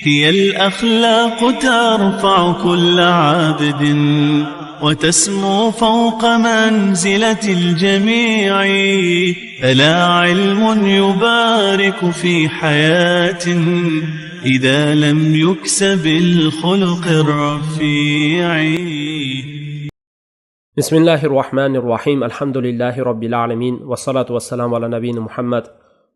هي الأخلاق ترفع كل عابد وتسمو فوق منزلة الجميع. ألا علم يبارك في حياة إذا لم يكسب الخلق الرفيع. بسم الله الرحمن الرحيم. الحمد لله رب العالمين والصلاة والسلام على نبينا محمد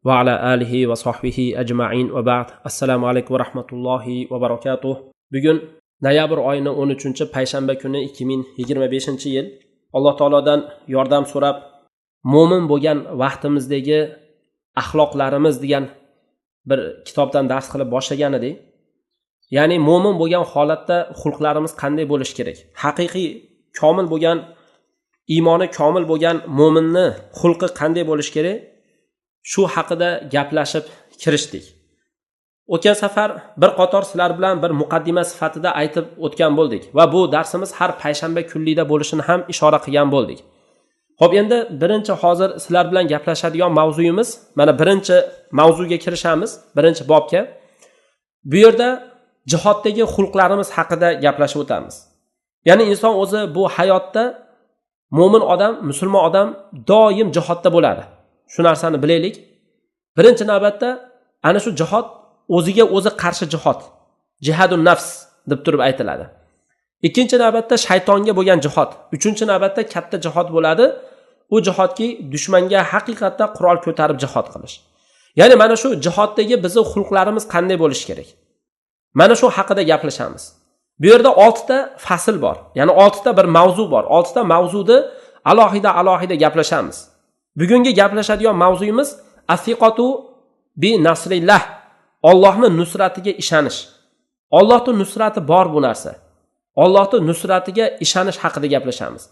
وعلى آله وصحبه أجمعين وبعد. السلام عليكم ورحمة الله وبركاته. Bugun noyabr oyining 13 payshanba kuni 2025-yil. Alloh taolodan yordam so'rab, mo'min bo'lgan vaqtimizdagi axloqlarimiz degan bir kitobdan dars qilib boshlagan edik. Ya'ni mo'min bo'lgan holatda xulqlarimiz qanday bo'lishi kerak? Haqiqiy komil bo'lgan, iymoni komil bo'lgan mo'minni xulqi qanday bo'lishi kerak? Shu haqida gaplashib kirishdik. O'tgan safar bir qator sizlar bilan bir muqaddima sifatida aytib o'tgan bo'ldik va bu darsimiz har payshanba kunlikda bo'lishini ham ishora qilgan bo'ldik. Xo'p, endi hozir sizlar bilan gaplashadigan mavzuyimiz, mana birinchi mavzuga kirishamiz, birinchi bobga. Bu yerda jihoddagi xulqlarimiz haqida gaplashib o'tamiz. Ya'ni inson o'zi bu hayotda mo'min odam, musulmon odam doim jihodda bo'ladi. Shu narsani bilaylik. Birinchi navbatda ana shu jihod o'ziga o'zi qarshi jihod, jihadun nafs deb turib aytiladi. Ikkinchi navbatda shaytonga bo'lgan jihod, uchinchi navbatda katta jihod bo'ladi. U jihodki dushmanga haqiqatda qurol ko'tarib jihod qilish. Ya'ni mana shu jihoddagi bizning xulqlarimiz qanday bo'lishi kerak? Mana shu haqida gaplashamiz. Bu yerda 6 ta fasl bor. Ya'ni 6 ta bir mavzu bor. 6 ta mavzuda alohida gaplashamiz. Bugungi gaplashadigan mavzuyimiz asiqatu bi nasrillah. Allohning nusratiga ishonish. Allohning nusrati bor bu narsa. Allohning nusratiga ishonish haqida gaplashamiz.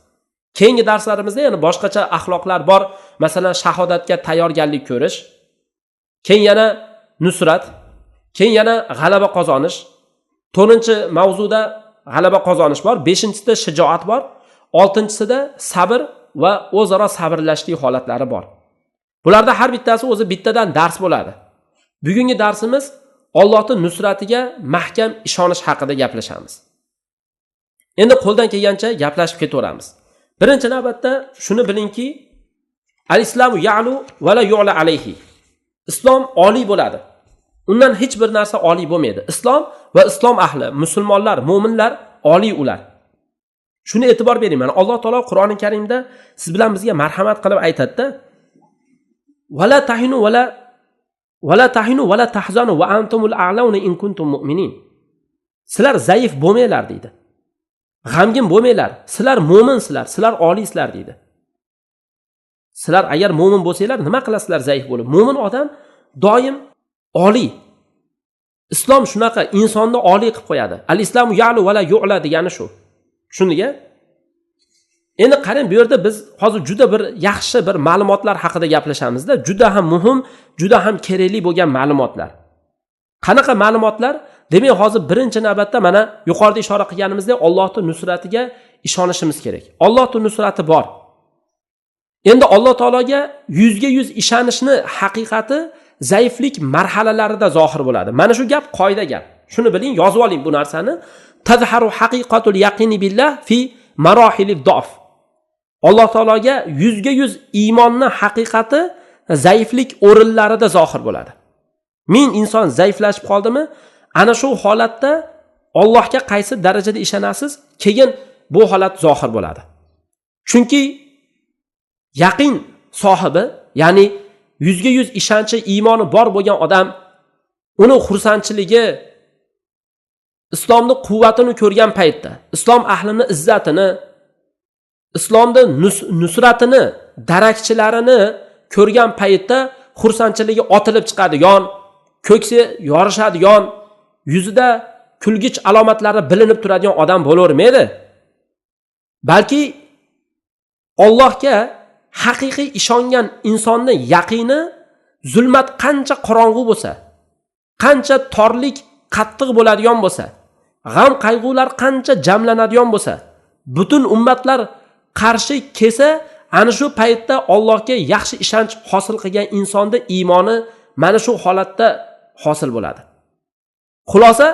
Keyingi darslarimizda yana boshqacha axloqlar bor. Masalan, shahodatga tayyorgarlik ko'rish, keyin yana nusrat, keyin yana g'alaba qozonish. 4-chi mavzuda g'alaba qozonish bor, 5-chisida shijoat bor, 6-chisida sabr va o'zaro sabrlashlik holatlari bor. Bularda har bittasi o'zi bittadan dars bo'ladi. Bugungi darsimiz Allohning nusratiga mahkam ishonish haqida gaplashamiz. Endi qo'ldan kelgancha gaplashib ketaveramiz. Birinchi navbatda shuni bilingki, al-islamu ya'lu va la yu'la alayhi. Islom oliy bo'ladi. Undan hech bir narsa oliy bo'lmaydi. Islom va islom ahli, musulmonlar, mu'minlar oliy ular. Shuni e'tibor bering. Mana Alloh taolo Qur'oni Karimda siz bilan bizga marhamat qilib aytadi-da: "Va la tahinu va la tahzanu va antumul a'launa in kuntum mu'minin." Sizlar zaif bo'lmanglar deydi. G'amgin bo'lmanglar. Sizlar mu'minsizlar, sizlar oliysizlar deydi. Sizlar agar mu'min bo'lsanglar, nima qilasizlar zaif bo'lib? Mu'min odam doim oliy. Islom shunaqa insonni oliy qilib qo'yadi. Al-islamu ya'lu va la yu'la degani shu. Shunga endi qarang, bu yerda biz hozir juda bir yaxshi bir ma'lumotlar haqida gaplashamiz-da, juda ham muhim, juda ham kerakli bo'lgan ma'lumotlar. Qanaqa ma'lumotlar? Demak, hozir birinchi navbatda mana yuqorida ishora qilganimizdek Allohning nusratiga ishonishimiz kerak. Allohning nusrati bor. Endi Alloh taologa 100% ishonishni haqiqati zaiflik marhalalarida zohir bo'ladi. Mana shu gap qoida gap. Shuni biling, yozib oling bu narsani. Tazharu haqiqatul yaqini billah fi marahilid dof. Alloh taologa 100% iymonni haqiqati zaiflik o'rinlarida zohir bo'ladi. Ming inson zaiflashib qoldimi, ana shu holatda Allohga qaysi darajada ishonasiz, keyin bu holat zohir bo'ladi. Chunki yaqin sohibi, ya'ni 100% ishonchi, iymoni bor bo'lgan odam, uni xursandchiligi, islomning quvvatini ko'rgan paytda, islom ahlining izzatini, islomning nusratini, darakchilarini ko'rgan paytda xursandchiligi otilib chiqadigan, ko'ksi yorishadigan, yuzida kulgich alomatlari bilinib turadigan odam bo'lavermaydi. Balki Allohga haqiqiy ishongan insonning yaqini zulmat qancha qorong'u bo'lsa, qancha torlik qattiq bo'ladigan bo'lsa, g'am qayg'ular qancha jamlanadigan bo'lsa, butun ummatlar qarshi kelsa, ana shu paytda Allohga yaxshi ishonch hosil qilgan insonning iymoni mana shu holatda hosil bo'ladi. Xulosa,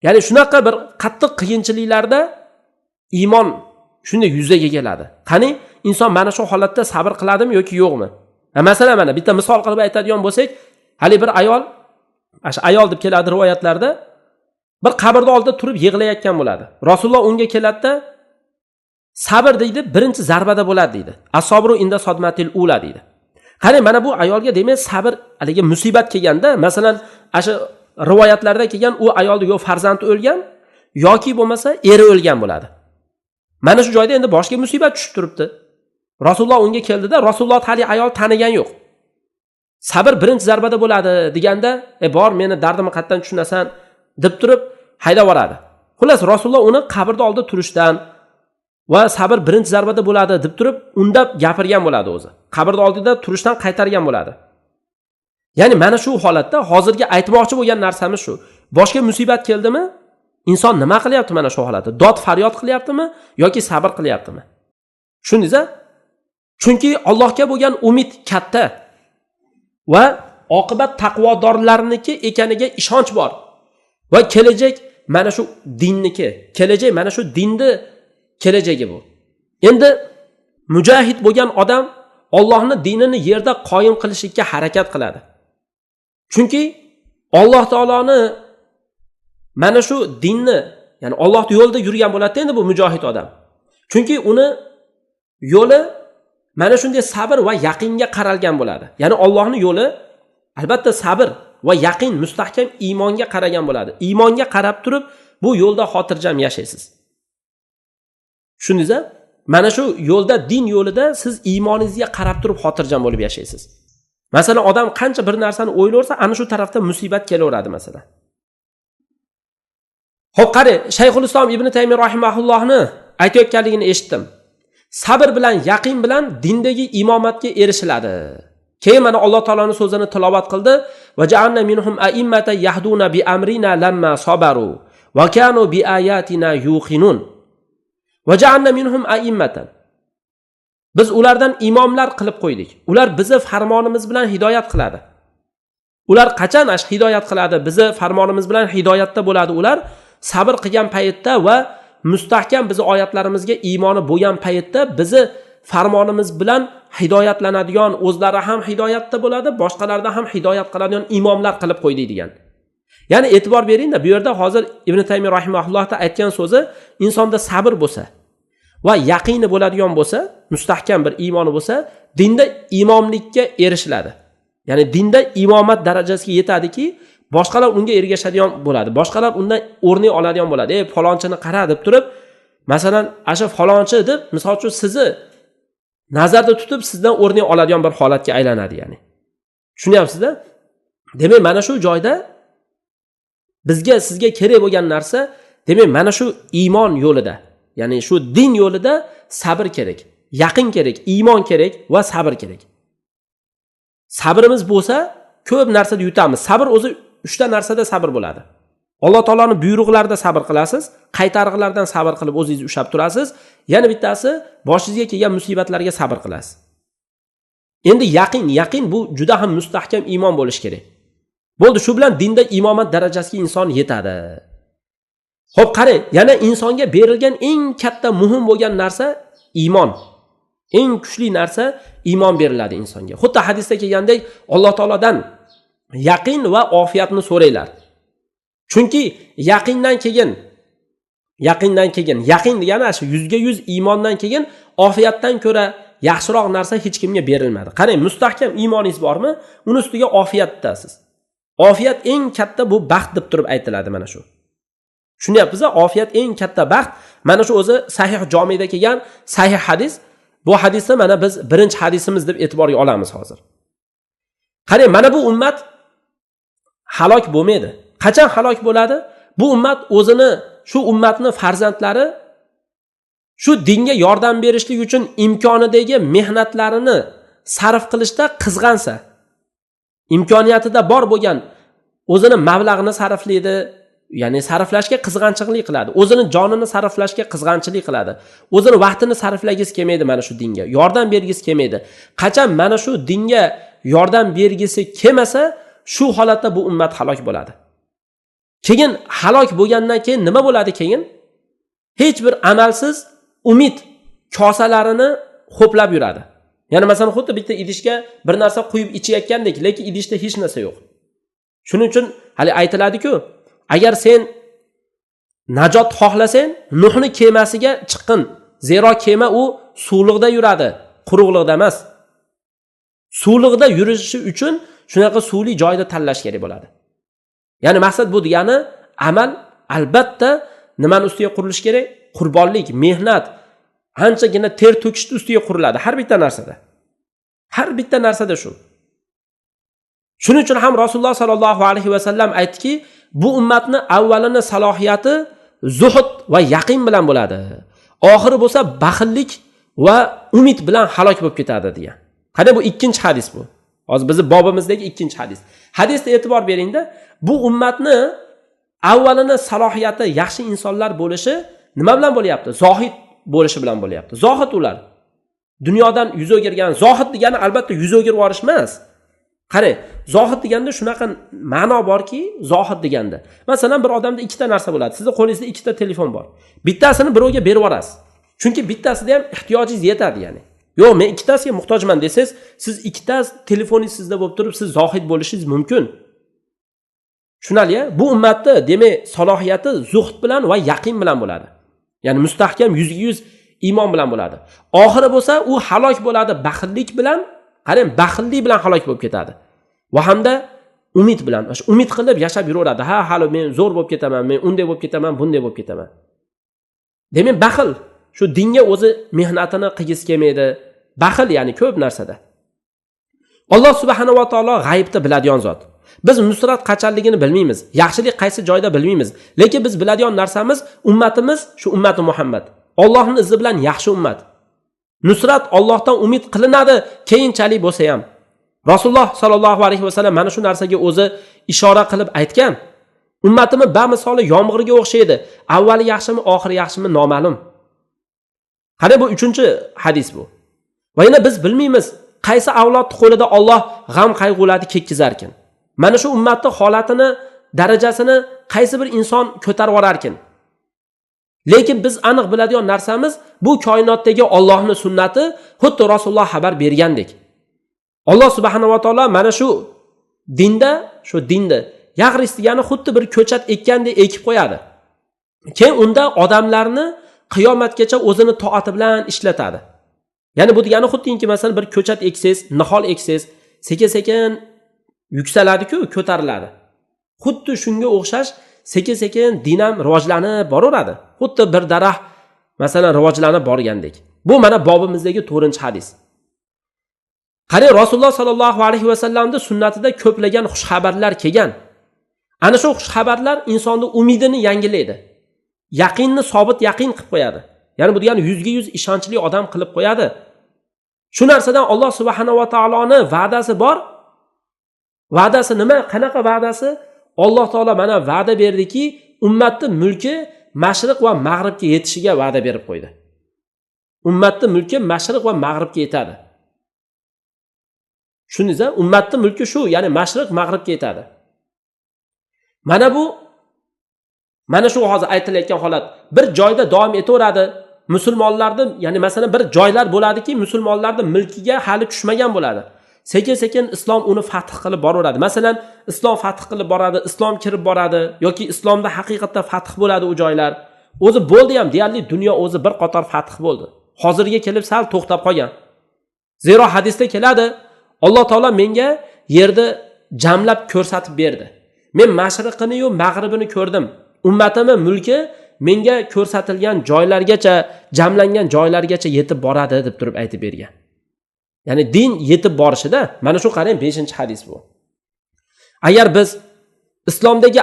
ya'ni shunaqa bir qattiq qiyinchiliklarda iymon shunday yuzaga keladi. Qani inson mana shu holatda sabr qiladimi yoki yo'qmi? Masalan, mana bitta misol qilib aytadigan bo'lsak, hali bir ayol deb keladi rivoyatlarda, bir qabrda oldida turib yig'layotgan bo'ladi. Rasululloh unga keladida, sabr deydi, birinchi zarbada bo'ladi deydi. As-sabru inda sodmatil ula deydi. Qani mana bu ayolga demak sabr haligi musibat kelganda, masalan, shu rivoyatlarda kelgan u ayolning yo farzandi o'lgan yoki bo'lmasa eri o'lgan bo'ladi. Mana shu joyda endi boshga musibat tushib turibdi. Rasululloh unga keldida, Rasululloh hali ayol tanigan yo'q. Sabr birinchi zarbada bo'ladi deganda, bor meni dardimni qatdan tushunasan deb turib haydab yuboradi. Xullas Rasululloh uni qabrda oldida turishdan va sabr birinchi zarbada bo'ladi deb turib undab gapirgan bo'ladi o'zi. Qabrda oldida turishdan qaytargan bo'ladi. Ya'ni mana shu holatda hozirgi aytmoqchi bo'lgan narsamiz shu. Boshga musibat keldimi, inson nima qilyapti mana shu holatda? Dod faryod qilyaptimi yoki sabr qilyaptimi? Tushundingiz-a? Chunki Allohga bo'lgan umid katta va oqibat taqvodorlarniki ekaniga ishonch bor. Va kelajak mana shu dinniki, kelajak mana shu dinni kelajagi bu. Endi mujahid bo'lgan odam Allohning dinini yerda qoyim qilishga harakat qiladi. Chunki Alloh taoloni mana shu dinni, ya'ni Alloh yo'lida yurgan bo'ladi endi bu mujahid odam. Chunki uni yo'li mana shunday sabr va yaqinga qaralgan bo'ladi. Ya'ni Allohning yo'li albatta sabr va yaqin, mustahkam iymonga qaragan bo'ladi. Iymonga qarab turib bu yo'lda xotirjam yashaysiz. Tushundingiz-a? Mana shu yo'lda, din yo'lida siz iymoningizga qarab turib xotirjam bo'lib yashaysiz. Masalan, odam qancha bir narsani o'ylarsa, ana shu tarafda musibat kelaveradi masalan. Xo'p, qari, Shayxul Islom Ibn Taymiy rahimahullohni aytayotganligini eshitdim. Sabr bilan, yaqin bilan dindagi imomatga erishiladi. Keyin mana Alloh taoloning so'zini tilovat qildi. Va ja'alna minhum a'immatan yahduna bi amrina lamma sabaru va kanu bi ayatina yuqinun. Va ja'alna minhum a'immatan. Biz ulardan imomlar qilib qo'ydik. Ular bizni farmonimiz bilan hidoyat qiladi. Ular qachon hidoyat qiladi? Bizni farmonimiz bilan hidoyatda bo'ladi ular. Sabr qilgan paytda va mustahkam bizni oyatlarimizga iymoni bo'lgan paytda bizni farmonimiz bilan hidoyatlanadigan, o'zlari ham hidoyatda bo'ladi, boshqalarda ham hidoyat qiladigan imomlar qilib qo'ydik degan. Ya'ni e'tibor bering-da, bu yerda hozir Ibn Taymiy rahimahullohda aytgan so'zi, insonda sabr bo'lsa va yaqini bo'ladigan bo'lsa, mustahkam bir iymoni bo'lsa, dinda imomlikka erishiladi. Ya'ni dinda imomat darajasiga yetadiki, boshqalar unga ergashadigan bo'ladi. Boshqalar undan o'rnak oladigan bo'ladi. Falonchini qara deb turib, masalan, asha falonchi deb, misol uchun sizni nazarda tutib sizdan o'rnak oladigan bir holatga aylanadi, ya'ni. Tushunyapsiz-da? Demak, mana shu joyda bizga, sizga kerak bo'lgan narsa, demak, mana shu iymon yo'lida, ya'ni shu din yo'lida sabr kerak, yaqin kerak, iymon kerak va sabr kerak. Sabrimiz bo'lsa, ko'p narsada yutamiz. Sabr o'zi 3 ta narsada sabr bo'ladi. Alloh taoloning buyruqlarida sabr qilasiz, qaytariqlardan sabr qilib o'zingizni ushlab turasiz. Yana bittasi boshingizga kelgan musibatlarga sabr qilasiz. Endi yaqin bu juda ham mustahkam iymon bo'lish kerak. Bo'ldi, shu bilan dinda imomat darajasiga inson yetadi. Xo'p, qarang, yana insonga berilgan eng katta muhim bo'lgan narsa iymon. Eng kuchli narsa iymon beriladi insonga. Xuddi hadisda kelgandek, Alloh taolodan yaqin va ofiyatni so'raylar. Chunki yaqin degani shu 100% iymondan keyin ofiyatdan ko'ra yaxshiroq narsa hech kimga berilmadi. Qarang, mustahkam iymoningiz bormi? Uni ustiga ofiyatdasiz. Ofiyat eng katta bu baxt deb turib aytiladi mana shu. Tushunyapsiz-a? Ofiyat eng katta baxt. Mana shu o'zi sahih jomida kelgan sahih hadis. Bu hadisni mana biz birinchi hadisimiz deb e'tiborga olamiz hozir. Qarang, mana bu ummat halok bo'lmaydi. Qachon halok bo'ladi? Bu ummat o'zini, shu ummatni farzandlari shu dinga yordam berishlik uchun imkonidagi mehnatlarini sarf qilishda qizg'ansa, imkoniyatida bor bo'lgan o'zini mablag'ini sarflaydi, ya'ni sarflashga qizg'anchilik qiladi, o'zini jonini sarflashga qizg'anchilik qiladi, o'zini vaqtini sarflagisi kelmaydi mana shu dinga, yordam bergisi kelmaydi. Qachon mana shu dinga yordam bergisi kelmasa, shu holatda bu ummat halok bo'ladi. Keyin halok bo'lgandan keyin nima bo'ladi keyin? Hech bir amalsiz umid kosalarini xo'plab yuradi. Ya'ni masalan xuddi bitta idishga bir narsa quyib ichayotgandek, lekin idishda hech narsa yo'q. Shuning uchun hali aytiladi-ku, agar sen najot xohlasang, Nuhni kemasiga chiqqin. Zero kema u suvliqda yuradi, quruqliqda emas. Suvliqda yurishi uchun shunaqa suvli joyda tanlash kerak bo'ladi. Ya'ni maqsad bu degani amal albatta nimani ustiga qurilishi kerak? Qurbonlik, mehnat, anchagina ter to'kish ustiga quriladi har bitta narsada. Har bitta narsada shu. Shuning uchun ham Rasululloh sallallohu alayhi va sallam aytdiki, bu ummatni avvalini salohiyati zuhud va yaqin bilan bo'ladi. Oxiri bo'lsa baxillik va umid bilan halok bo'lib ketadi degan. Qani bu ikkinchi hadis bu. Hozir bizning bobimizdagi ikkinchi hadis. Hadisga e'tibor beringda, bu ummatni avvalini salohiyati yaxshi insonlar bo'lishi nima bilan bo'lyapti? Zohid bo'lishi bilan bo'lyapti. Zohid ular. Dunyodan yuz o'girgan, zohid degani albatta yuz o'girib yorish emas. Qarang, zohid deganda shunaqa ma'no borki, zohid deganda. Masalan, bir odamda ikkita narsa bo'ladi. Sizning qo'lingizda ikkita telefon bor. Bittasini birovga berib yuborasiz. Chunki bittasida ham ehtiyojingiz yetadi, ya'ni. Yo'q, men ikkitasiga muhtojman desangiz, siz ikkita telefoningiz sizda bo'lib turib, siz zohid bo'lishingiz mumkin. Tushunali-ya? Bu ummatni, demak, salohiyati zuhd bilan va yaqin bilan bo'ladi. Ya'ni mustahkam 100% iymon bilan bo'ladi. Oxiri bo'lsa, u halok bo'ladi baxillik bilan, qarang, baxillik bilan halok bo'lib ketadi. Va hamda umid bilan, umid qilib yashab yuraveradi. Ha, hali men zo'r bo'lib ketaman, men unday bo'lib ketaman, bunday bo'lib ketaman. Demak, baxil shu dinga o'zi mehnatini qilgisi kelmaydi. Baxil, ya'ni ko'p narsada. Alloh subhanahu va taolo g'aybni biladigan zot. Biz nusrat qachonligini bilmaymiz, yaxshilik qaysi joyda bilmaymiz. Lekin biz biladigan narsamiz ummatimiz shu ummati Muhammad. Allohning izi bilan yaxshi ummat. Nusrat Allohdan umid qilinadi, keyinchalik bo'lsa ham. Rasululloh sallallohu alayhi va sallam mana shu narsaga o'zi ishora qilib aytgan. Ummatimiz bamisoli yomg'irga o'xshaydi. Avvali yaxshimi, oxiri yaxshimi noma'lum. Qani bu 3-hadis bu. Va yana biz bilmaymiz, qaysi avlodning qo'lida Alloh g'am qayg'ularni ketkizar ekan. Mana shu ummatning holatini, darajasini qaysi bir inson ko'tarib olar ekan. Lekin biz aniq biladigan narsamiz, bu koinotdagi Allohning sunnati xuddi Rasululloh xabar bergandek. Alloh subhanahu va taolo mana shu dinda yag'ris degani xuddi bir ko'chat ekkandek ekib qo'yadi. Keyin unda odamlarni qiyomatgacha o'zini toati bilan ishlatadi. Ya'ni bu degani xuddiki masalan bir ko'chat eksangiz, nihol eksangiz, sekin-sekin yuksaladi-ku, ko'tariladi. Xuddi shunga o'xshash sekin-sekin din ham rivojlanib boraveradi. Xuddi bir daraxt masalan rivojlanib borgandek. Bu mana bobimizdagi 4-hadis. Qarang, Rasululloh sallallohu alayhi va sallamning sunnatida ko'plagan xushxabarlar kelgan. Ana shu xushxabarlar insonning umidini yangilaydi. Yaqinni sobit yaqin qilib qo'yadi. Ya'ni bu degani 100% ishonchli odam qilib qo'yadi. Shu narsadan Alloh subhanahu va taoloning va'dasi bor. Va'dasi nima? Qanaqa va'dasi? Alloh taolo mana va'da berdiki, ummatning mulki mashriq va mag'ribga yetishiga va'da berib qo'ydi. Ummatning mulki mashriq va mag'ribga yetadi. Shuningizda ummatning mulki shu, ya'ni mashriq mag'ribga yetadi. Mana shu hozir aytilayotgan holat bir joyda davom etaveradi. Musulmonlarning, ya'ni masalan bir joylar bo'ladiki, musulmonlarning mulkiga hali tushmagan bo'ladi. Sekin-sekin islom uni fath qilib boraveradi. Masalan, islom fath qilib boradi, islom kirib boradi yoki islomda haqiqatda fath bo'ladi u joylar. O'zi bo'ldi ham, deyarli dunyo o'zi bir qator fath bo'ldi. Hozirga kelib sal to'xtab qolgan. Zero hadisda keladi, Alloh taolo menga yerni jamlab ko'rsatib berdi. Men mashriqini yu mag'ribini ko'rdim. Ummatimning mulki menga ko'rsatilgan joylargacha, jamlangan joylargacha yetib boradi deb turib aytib bergan. Ya'ni din yetib borishida, mana shu qarang 5-hadis bu. Agar biz islomdagi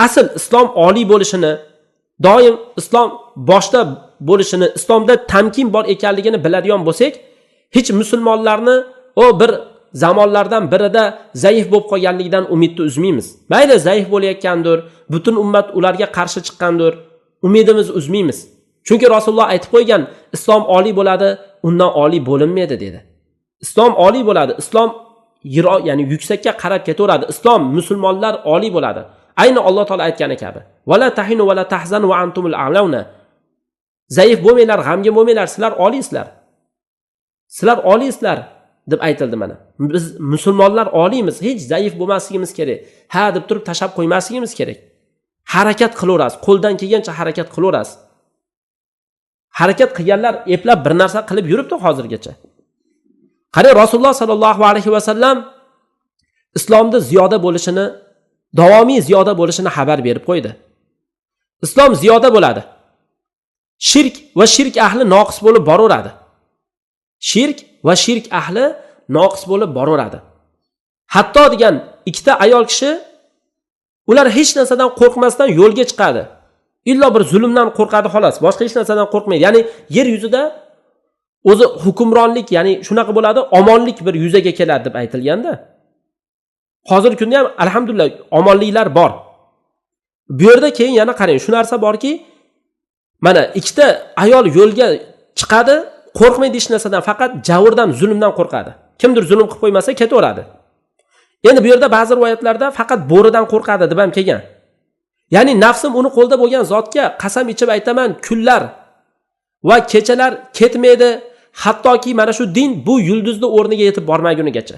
asl islom oliy bo'lishini, doim islom boshda bo'lishini, islomda tamkin bor ekanligini biladigan bo'lsak, hech musulmonlarni o bir zamonlardan birida zaif bo'lib qolganligidan umidni uzmaymiz. Mayli zaif bo'layotgandir, butun ummat ularga qarshi chiqqandir, umidimizni uzmaymiz. Chunki Rasululloh aytib qo'ygan, islom oliy bo'ladi, undan oliy bo'linmaydi dedi. Islom oliy bo'ladi, islom ya'ni yuksakka qarab ketaveradi. Islom musulmonlar oliy bo'ladi. Ayni Alloh taolo aytgani kabi. Vala tahinu vala tahzanu va antumul a'launa. Zaif bo'lmanglar, g'amgin bo'lmanglar, sizlar oliysizlar. Sizlar oliysizlar deb aytildi mana. Biz musulmonlar oliymiz, hech zaif bo'lmasligimiz kerak. Ha deb turib tashab qo'ymasligimiz kerak. Harakat qilaverasiz, qo'ldan kelgancha harakat qilaverasiz. Harakat qilganlar eplab bir narsa qilib yuribdi hozirgacha. Qarang, Rasululloh sallallohu alayhi va sallam islomda ziyoda bo'lishini, davomiy ziyoda bo'lishini xabar berib qo'ydi. Islom ziyoda bo'ladi. Shirk va shirk ahli noqis bo'lib boraveradi. Shirk va shirk ahli noqis bo'lib boraveradi. Hatto degan ikkita ayol kishi ular hech narsadan qo'rqmasdan yo'lga chiqadi. Illo bir zulmdan qo'rqadi xolos, boshqa hech narsadan qo'rqmaydi. Ya'ni yer yuzida o'zi hukmronlik, ya'ni shunaqa bo'ladi, omonlik bir yuzaga keladi deb aytilganda. Hozirgi kunda ham alhamdulillah omonliklar bor. Bu yerda keyin yana qarang, shu narsa borki, mana ikkita ayol yo'lga chiqadi, qo'rqmaydi hech narsadan, faqat javrdan, zulmdan qo'rqadi. Kimdir zulm qilib qo'ymasa ketaveradi. Endi bu yerda ba'zi rivoyatlarda faqat bo'ridan qo'rqadi deb ham kelgan. Ya'ni nafsim uni qo'lda bo'lgan zotga qasam ichib aytaman, kunlar va kechalar ketmaydi, hattoki mana shu din bu yulduzning o'rniga yetib bormagunigacha.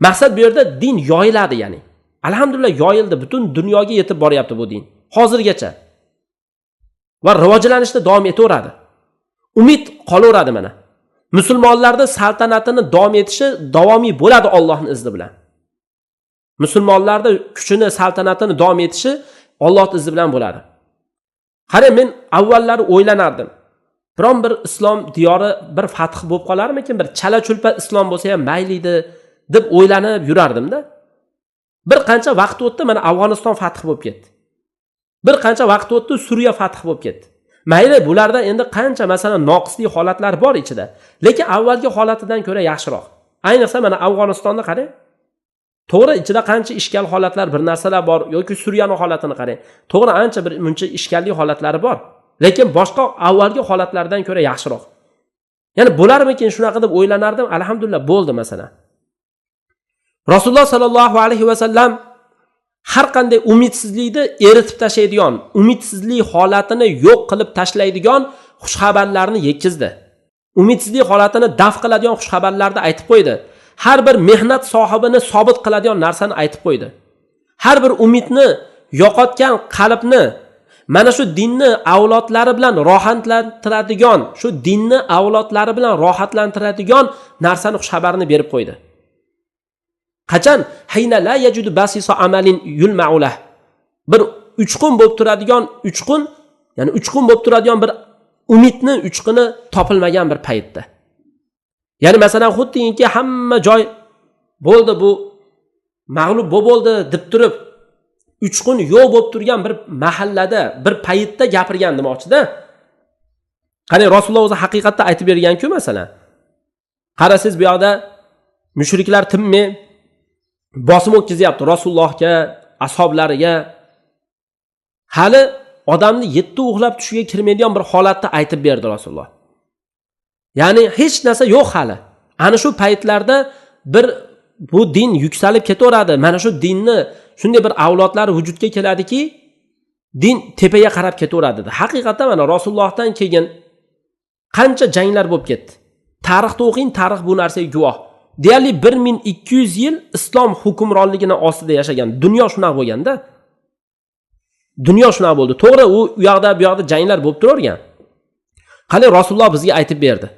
Maqsad bu yerda din yoyiladi, ya'ni. Alhamdulillah yoyildi, butun dunyoga yetib boryapti bu din hozirgacha. Va rivojlanishda davom etaveradi. Umid qolaveradi mana. Musulmonlarning saltanatini davom etishi davomiy bo'ladi Allohning izni bilan. Musulmonlarning kuchini, saltanatini davom etishi Allohning izni bilan bo'ladi. Qarang, men avvallari o'ylanardim. Biron bir islom diyori bir fath bo'lib qolarmikin, bir chala-chulpa islom bo'lsa ham mayli edi deb o'ylanib yurardim-da. Bir qancha vaqt o'tdi, mana Afg'oniston fath bo'lib ketdi. Bir qancha vaqt o'tdi, Suriya fath bo'lib ketdi. Mayli, bularda endi qancha masalan noqisli holatlar bor ichida, lekin avvalgi holatidan ko'ra yaxshiroq. Ayniqsa mana Afg'onistonni qarang. To'g'ri, ichida qancha ishkal holatlar, bir narsalar bor, yoki Suriyaning holatini qarang. To'g'ri, ancha bir muncha ishkalli holatlari bor, lekin boshqa avvalgi holatlardan ko'ra yaxshiroq. Ya'ni bo'larmikin shunaqa deb o'ylanardim, alhamdulillah bo'ldi masalan. Rasululloh sallallohu alayhi va sallam har qanday umidsizlikni eritib tashlaydigan, umidsizlik holatini yo'q qilib tashlaydigan xushxabarlarni yetkazdi. Umidsizlik holatini daf qiladigan xushxabarlarni aytib qo'ydi. Har bir mehnat sohibini sobit qiladigan narsani aytib qo'ydi. Har bir umidni yo'qotgan qalbni mana shu dinni avlodlari bilan rohatlantiradigan, shu dinni avlodlari bilan rohatlantiradigan narsani xushxabarini berib qo'ydi. Qachon hayna la yajudu basisa amalin yulma'ulah. Bir uchqun bo'lib turadigan uchqun, ya'ni uchqun bo'lib turadigan bir umidni uchquni topilmagan bir paytda. Ya'ni masalan xuddiki hamma joy bo'ldi, bu mag'lub bo'ldi deb turib uchqun yo'q bo'lib turgan bir mahallada, bir paytda gapirgan demoqchi-da. Qani Rasululloh o'zi haqiqatda aytib bergan-ku masalan. Qarasiz, bu yoqda mushriklar tinmay bosim o'tkazyapti Rasulullohga, ashablariga. Hali odamni yetti uxlab tushiga kirmaydigan bir holatda aytib berdi Rasululloh. Ya'ni hech narsa yo'q hali. Ana shu paytlarda bir bu din yuksalib ketaveradi. Mana shu dinni shunday bir avlodlar vujudga keladiki, din tepaga qarab ketaveradi dedi. Haqiqatan mana Rasulullohdan keyin qancha janglar bo'lib ketdi. Tarixni o'qing, tarix bu narsaga guvoh. Deyarli 1200 yil islom hukmronligining ostida yashagan. Dunyo shunaqa bo'lganda. Dunyo shunaqa bo'ldi. To'g'ri, u yoqda bu yoqda janglar bo'lib turavergan. Qani Rasululloh bizga aytib berdi.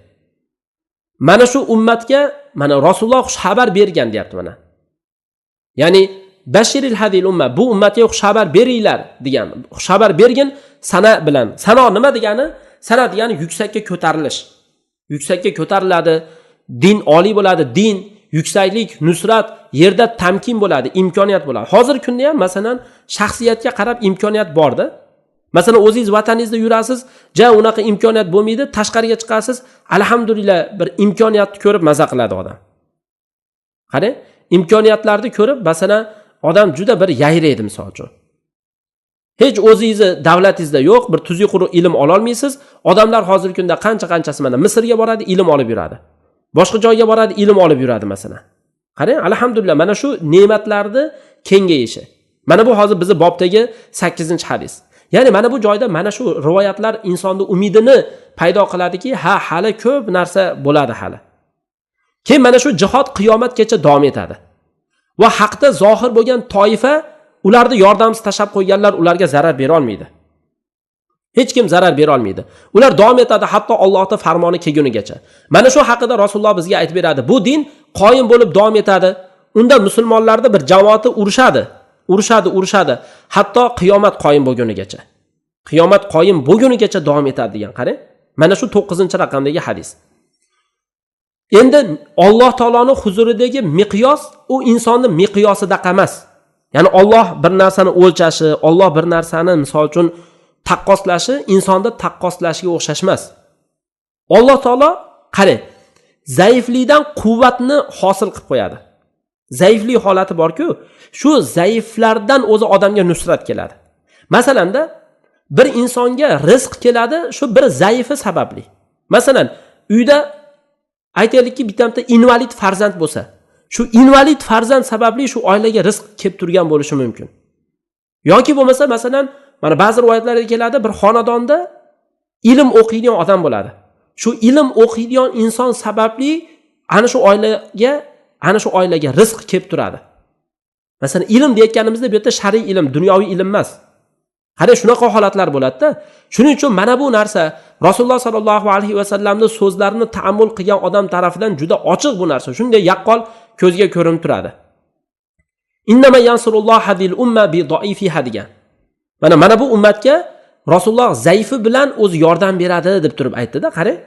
Mana shu ummatga mana Rasululloh xush xabar bergan deyapti mana. Ya'ni bashiril hadil umma, bu ummatga xush xabar beringlar degan. Xush xabar bergin sana bilan. Sano nima degani? Sana degani yuksakka ko'tarilish. Yuksakka ko'tariladi, din oliy bo'ladi, din, yuksaklik, nusrat, yerda tamkin bo'ladi, imkoniyat bo'ladi. Hozir kunda ham masalan shaxsiyatga qarab imkoniyat borda. Masalan, o'zingiz vataningizda yurasiz, ja unaqa imkoniyat bo'lmaydi, tashqariga chiqasiz, alhamdulillah bir imkoniyatni ko'rib maza qiladi odam. Qarang, imkoniyatlarni ko'rib, masalan, odam juda bir yayraydi misol uchun. Hech o'zingizni davlatingizda yo'q, bir tuzuq quruq ilm ola olmaysiz. Odamlar hozirgi kunda qancha-qanchasi mana Misrga boradi, ilm olib yuradi. Boshqa joyga boradi, ilm olib yuradi masalan. Qarang, alhamdulillah mana shu ne'matlarni kengayishi. Mana bu hozir bizni bobdagi 8-hadis. Ya'ni mana bu joyda mana shu rivoyatlar insonni umidini paydo qiladiki, hali ko'p narsa bo'ladi hali. Keyin mana shu jihod qiyomatgacha davom etadi. Va haqda zohir bo'lgan toifa ularni yordamsiz tashab qo'yganlar ularga zarar bera olmaydi. Hech kim zarar bera olmaydi. Ular davom etadi hatto Allohning farmoni kelgunigacha. Mana shu haqida Rasululloh bizga aytib beradi. Bu din qoyim bo'lib davom etadi. Unda musulmonlarning bir jamoati urushadi, hatto qiyomat qoyim bo'lgunigacha. Qiyomat qoyim bo'lgunigacha davom etadi degan, qarang. Mana shu 9-raqamdagi hadis. Endi Alloh taoloning huzuridagi miqyos u insonning miqyosida emas. Ya'ni Alloh bir narsani o'lchashi, Alloh bir narsani misol uchun taqqoslashi insonda taqqoslashiga o'xshash emas. Alloh taolo qarang, zaiflikdan quvvatni hosil qilib qo'yadi. Zaiflik holati bor-ku, shu zaiflardan o'zi odamga nusrat keladi. Masalanda bir insonga rizq keladi, shu bir zaifi sababli. Masalan, uyda aytaylikki bitta invalid farzand bo'lsa, shu invalid farzand sababli shu oilaga rizq kelib turgan bo'lishi mumkin. Yoki bo'lmasa, masalan, mana ba'zi rivoyatlarda keladi, bir xonadonda ilm o'qiydigan odam bo'ladi. Shu ilm o'qiydigan inson sababli ana shu oilaga rizq kelib turadi. Masalan, ilm deyotganimizda bu yerda shar'iy ilm, dunyoviy ilm emas. Qarang, shunaqa holatlar bo'ladi-da. Shuning uchun mana bu narsa Rasululloh sallallohu alayhi va sallamning so'zlarini ta'ammul qilgan odam tarafidan juda ochiq bu narsa. Shunday yaqqol ko'zga ko'rinib turadi. Innama yansurulloha bil umma bi da'ifiha degan. Mana bu ummatga Rasululloh zaifi bilan o'zi yordam beradi deb turib aytdi-da, qarang.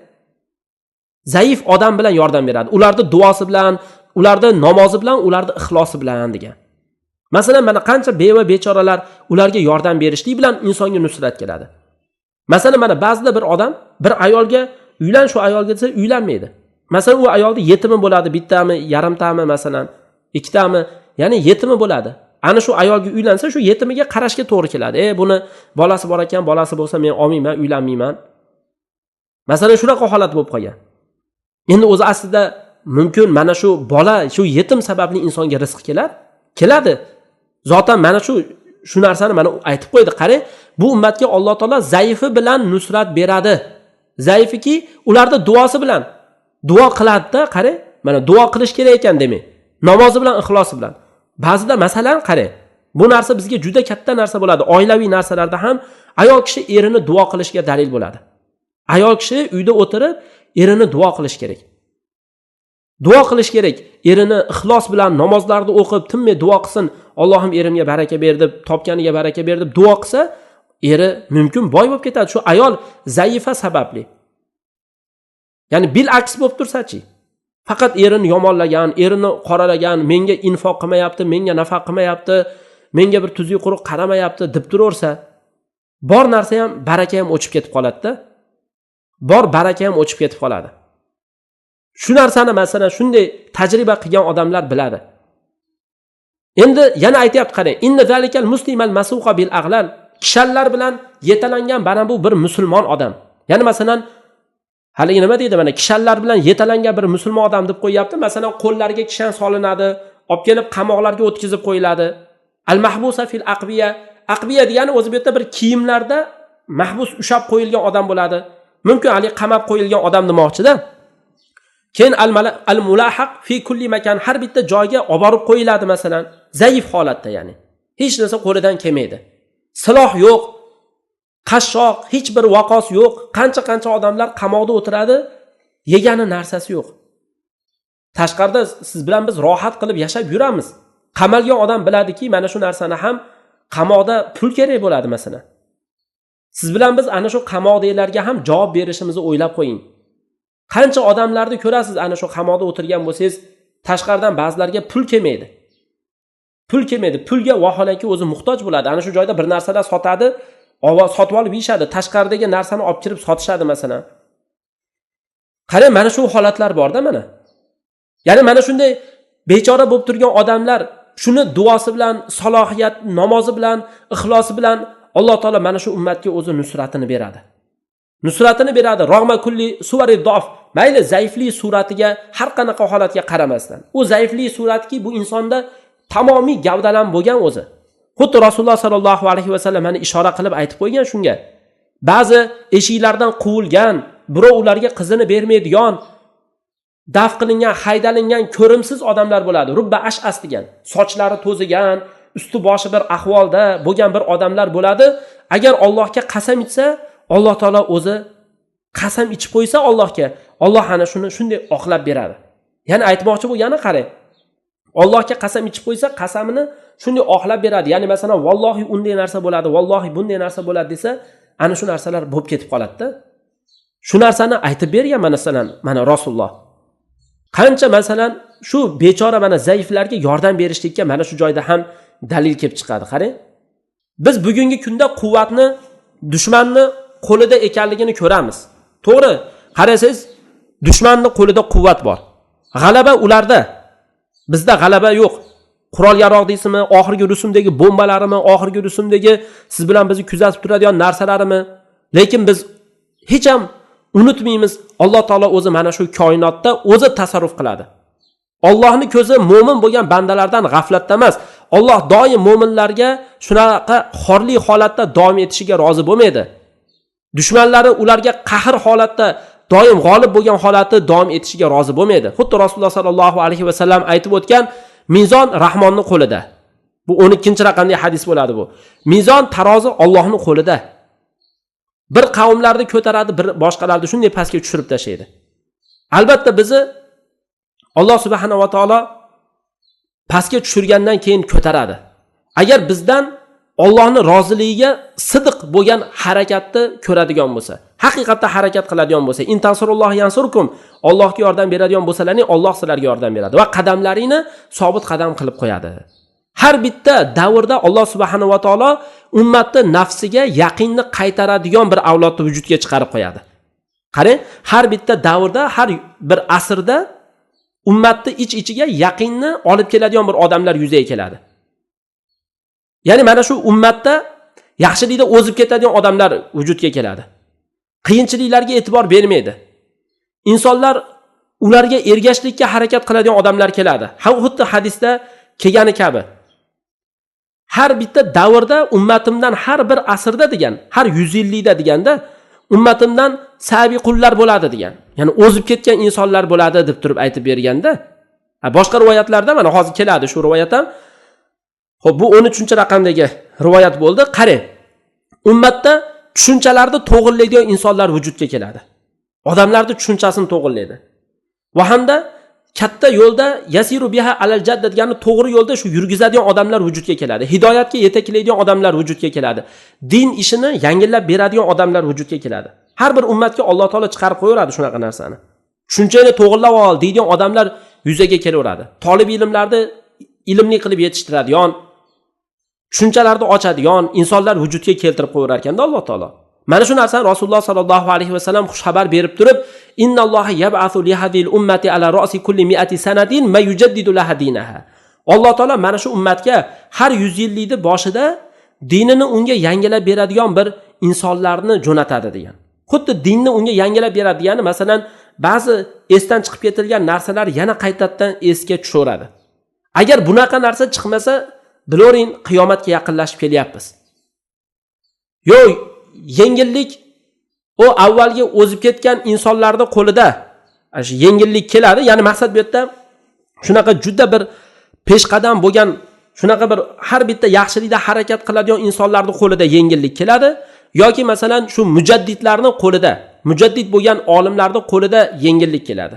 Zaif odam bilan yordam beradi. Ularning duosi bilan, ularning namozi bilan, ularning ixlosi bilan degan. Masalan, mana qancha beva bechoralar ularga yordam berishlik bilan insonga nusrat keladi. Masalan, mana ba'zida bir odam bir ayolga uylan, shu ayolga desa uylanmaydi. Masalan, u ayolning yetimi bo'ladi, bittami, yarimtami, masalan, ikkitami, ya'ni yetimi bo'ladi. Ana shu ayolga uylansa, shu yetimiga qarashga to'g'ri keladi. Buni bolasi bor ekan, bolasi bo'lsa men olmayman, uylanmayman. Masalan, shunaqa holat bo'lib qolgan. Endi o'zi aslida mumkin mana shu bola, shu yetim sababli insonga rizq keladi. Zotan mana shu narsani mana aytib qo'ydi. Qarang, bu ummatga Alloh taolo zaifi bilan nusrat beradi. Zaifiki ularda duosi bilan duo qiladi-da, qarang. Mana duo qilish kerak ekan demak. Namozi bilan, ixlosi bilan. Ba'zida masalan qarang, bu narsa bizga juda katta narsa bo'ladi. Oilaviy narsalarda ham ayol kishi erini duo qilishiga dalil bo'ladi. Ayol kishi uyda o'tirib erini duo qilish kerak. Duo qilish kerak. Erini ixlos bilan namozlarni o'qib, tinmay duo qilsin. Allohim erimga baraka ber deb, topganiga baraka ber deb duo qilsa, eri mumkin boy bo'lib ketadi. Shu ayol zaifa sababli. Ya'ni bil aks bo'lib tursa-chi. Faqat erini yomonlagan, erini qoralagan, menga infoq qilmayapti, menga nafaq qilmayapti, menga bir tuzi quruq qaramayapti deb turaversa, bor narsa ham, baraka ham o'chib ketib qoladi-da. Bor baraka ham o'chib ketib qoladi. Shu narsani masalan shunday tajriba qilgan odamlar biladi. Endi yana aytayapti, qarang, inna zalikal muslimal masuqa bil aghlal. Kishanlar bilan yetalangan mana bu bir musulmon odam. Ya'ni masalan haligi nima deydi, mana kishanlar bilan yetalangan bir musulmon odam deb qo'yapti. Masalan, qo'llariga kishan solinadi, olib kelib qamoqlarga o'tkazib qo'yiladi. Al mahbusa fil aqbiya. Aqbiya degani o'zi bu yerda bir kiyimlarda mahbus ushab qo'yilgan odam bo'ladi. Mumkin hali qamab qo'yilgan odam demoqchi-da. Keyin al mulahaq fi kulli makan, har bitta joyga olib borib qo'yiladi masalan, zaif holatda, ya'ni hech narsa qo'lidan kelmaydi. Siloh yo'q, qashshoq, hech bir vaqos yo'q. Qancha odamlar qamoqda o'tiradi, yegani narsasi yo'q. Tashqarida siz bilan biz rohat qilib yashab yuramiz. Qamalgan odam biladiki, mana shu narsani ham qamoqda pul kerak bo'ladi masalan. Siz bilan biz ana shu qamoqdagilarga ham javob berishimizni o'ylab qo'ying. Qancha odamlarni ko'rasiz, ana shu qamoqda o'tirgan bo'lsangiz, tashqaridan ba'zilarga pul kelmaydi. Pulga vaholanki o'zi muhtoj bo'ladi. Ana shu joyda bir narsalar sotadi, sotib olib yeyishadi, tashqaridagi narsani olib kirib sotishadi masalan. Qarang, mana shu holatlar bor-da mana. Ya'ni mana shunday bechora bo'lib turgan odamlar shuni duosi bilan, salohiyat, namozi bilan, ixlosi bilan Alloh taolo mana shu ummatga o'zi nusratini beradi. Rog'ma kulli suvari dof. Mayli zaiflik suratiga, har qanaqa holatga qaramasdan. U zaiflik suratki bu insonda tamomiy gavdalan bo'lgan o'zi. Xuddi Rasululloh sallallohu alayhi vasallam mana ishora qilib aytib qo'ygan shunga. Ba'zi eshiklardan quvilgan, birov ularga qizini bermaydigan, daf qilingan, haydalingan ko'rimsiz odamlar bo'ladi. Rubba ash'as degan. Sochlari to'zigan, usti boshi bir ahvolda bo'lgan bir odamlar bo'ladi. Agar Allohga qasam ichsa, Alloh taolo o'zi qasam ichib qo'ysa Allohga, Alloh ana shuni shunday oqlab beradi. Ya'ni aytmoqchi bo'lgani qarang. Allohga qasam ichib qo'ysa, qasamini shunday oqlab beradi. Ya'ni masalan, vallohi unday narsa bo'ladi, vallohi bunday narsa bo'ladi desa, ana shu narsalar bo'lib ketib qoladi-da. Shu narsani aytib bergan masalan, mana Rasululloh. Qancha masalan shu bechora mana zaiflarga yordam berishlikka mana shu joyda ham dalil kelib chiqadi. Qarang. Biz bugungi kunda quvvatni dushmanni qo'lida ekanligini ko'ramiz. To'g'ri, qarasangiz, dushmanning qo'lida quvvat bor. G'alaba ularda. Bizda g'alaba yo'q. Qurol yaroq deysizmi, oxirgi rusumdagi bombalarimi, oxirgi rusumdagi siz bilan bizni kuzatib turadigan narsalarimi? Lekin biz hech ham unutmaymiz, Alloh taolo o'zi mana shu koinotda o'zi tasarruf qiladi. Allohning ko'zi mo'min bo'lgan bandalardan g'aflatda emas. Alloh doim mo'minlarga shunaqa xorli holatda davom etishiga rozi bo'lmaydi. Dushmanlari ularga qahr holatda doim g'olib bo'lgan holatda davom etishiga rozi bo'lmaydi. Xuddi Rasululloh sallallohu alayhi vasallam aytib o'tgan, mizon Rahmonning qo'lida. Bu 12-raqamli hadis bo'ladi bu. Mizon tarozi Allohning qo'lida. Bir qavmlarni ko'taradi, bir boshqalarni shunday pastga tushirib tashlaydi. Albatta bizni Alloh subhanahu va taolo pastga tushirgandan keyin ko'taradi. Agar bizdan Allohning roziligiga sidiq bo'lgan harakatni ko'radigan bo'lsa, haqiqatda harakat qiladigan bo'lsa, intansurulloh yansurkum, Allohga yordam beradigan bo'lsalaring, Alloh sizlarga yordam beradi va qadamlaringni sobit qadam qilib qo'yadi. Har bitta davrda Alloh subhanahu va taolo ummatni nafsiga yaqinni qaytaradigan bir avlodni vujudga chiqarib qo'yadi. Qarang, har bitta davrda, har bir asrda ummatni ich-ichiga yaqinni olib keladigan bir odamlar yuzaga keladi. Ya'ni mana shu ummatda yaxshilikda o'zib ketadigan odamlar vujudga keladi. Qiyinchiliklarga e'tibor bermaydi. Insonlar ularga ergashishlikka harakat qiladigan odamlar keladi. Xuddi hadisda kelgani kabi. Har bitta davrda ummatimdan har bir asrda degan, har 100 yillikda deganda ummatimdan sabiqullar bo'ladi degan. Ya'ni o'zib ketgan insonlar bo'ladi deb turib aytib berganda, boshqa rivoyatlarda mana hozir keladi shu rivoyat ham. Xo'p, bu 13-raqamdagi rivoyat bo'ldi. Qarang. Ummatda tushunchalarni to'g'rilaydigan insonlar vujudga keladi. Odamlarning tushunchasini to'g'rilaydi. Va hamda katta yo'lda yasiru biha alal jadda degani to'g'ri yo'lda shu yurgizadigan odamlar vujudga keladi. Hidoyatga yetaklaydigan odamlar vujudga keladi. Din ishini yangilab beradigan odamlar vujudga keladi. Har bir ummatga Alloh taolo chiqarib qo'yaradi shunaqa narsani. Tushunchani to'g'rilab ol deydigan odamlar yuzaga kelaveradi. Talib ilmlarni ilmli qilib yetishtiradigan, tushunchalarni ochadigan insonlar vujudga keltirib qo'yar ekanda Alloh taolo. Mana shu narsani Rasululloh sallallohu alayhi vasallam xush xabar berib turib, innalloha yab'athu li hadhihi ummati ala ra'si kulli mi'ati sanatin ma yujaddidu laha dinaha. Alloh taolo mana shu ummatga har 100 yillikni boshida dinini unga yangilab beradigan bir insonlarni jo'natadi degan. Xuddi dinni unga yangilab beradi, ya'ni masalan ba'zi esdan chiqib ketilgan narsalar yana qaytadan esga tushaveradi. Agar bunaqa narsa chiqmasa, bilaring qiyomatga yaqinlashib kelyapmiz. Yo'q, yengillik o avvalgi o'zib ketgan insonlarning qo'lida shu yengillik keladi. Ya'ni maqsad bu yerda shunaqa juda bir peshqadam bo'lgan, shunaqa bir har bitta yaxshilikda harakat qiladigan insonlarning qo'lida yengillik keladi yoki masalan shu mujaddidlarning qo'lida, mujaddid bo'lgan olimlarning qo'lida yengillik keladi.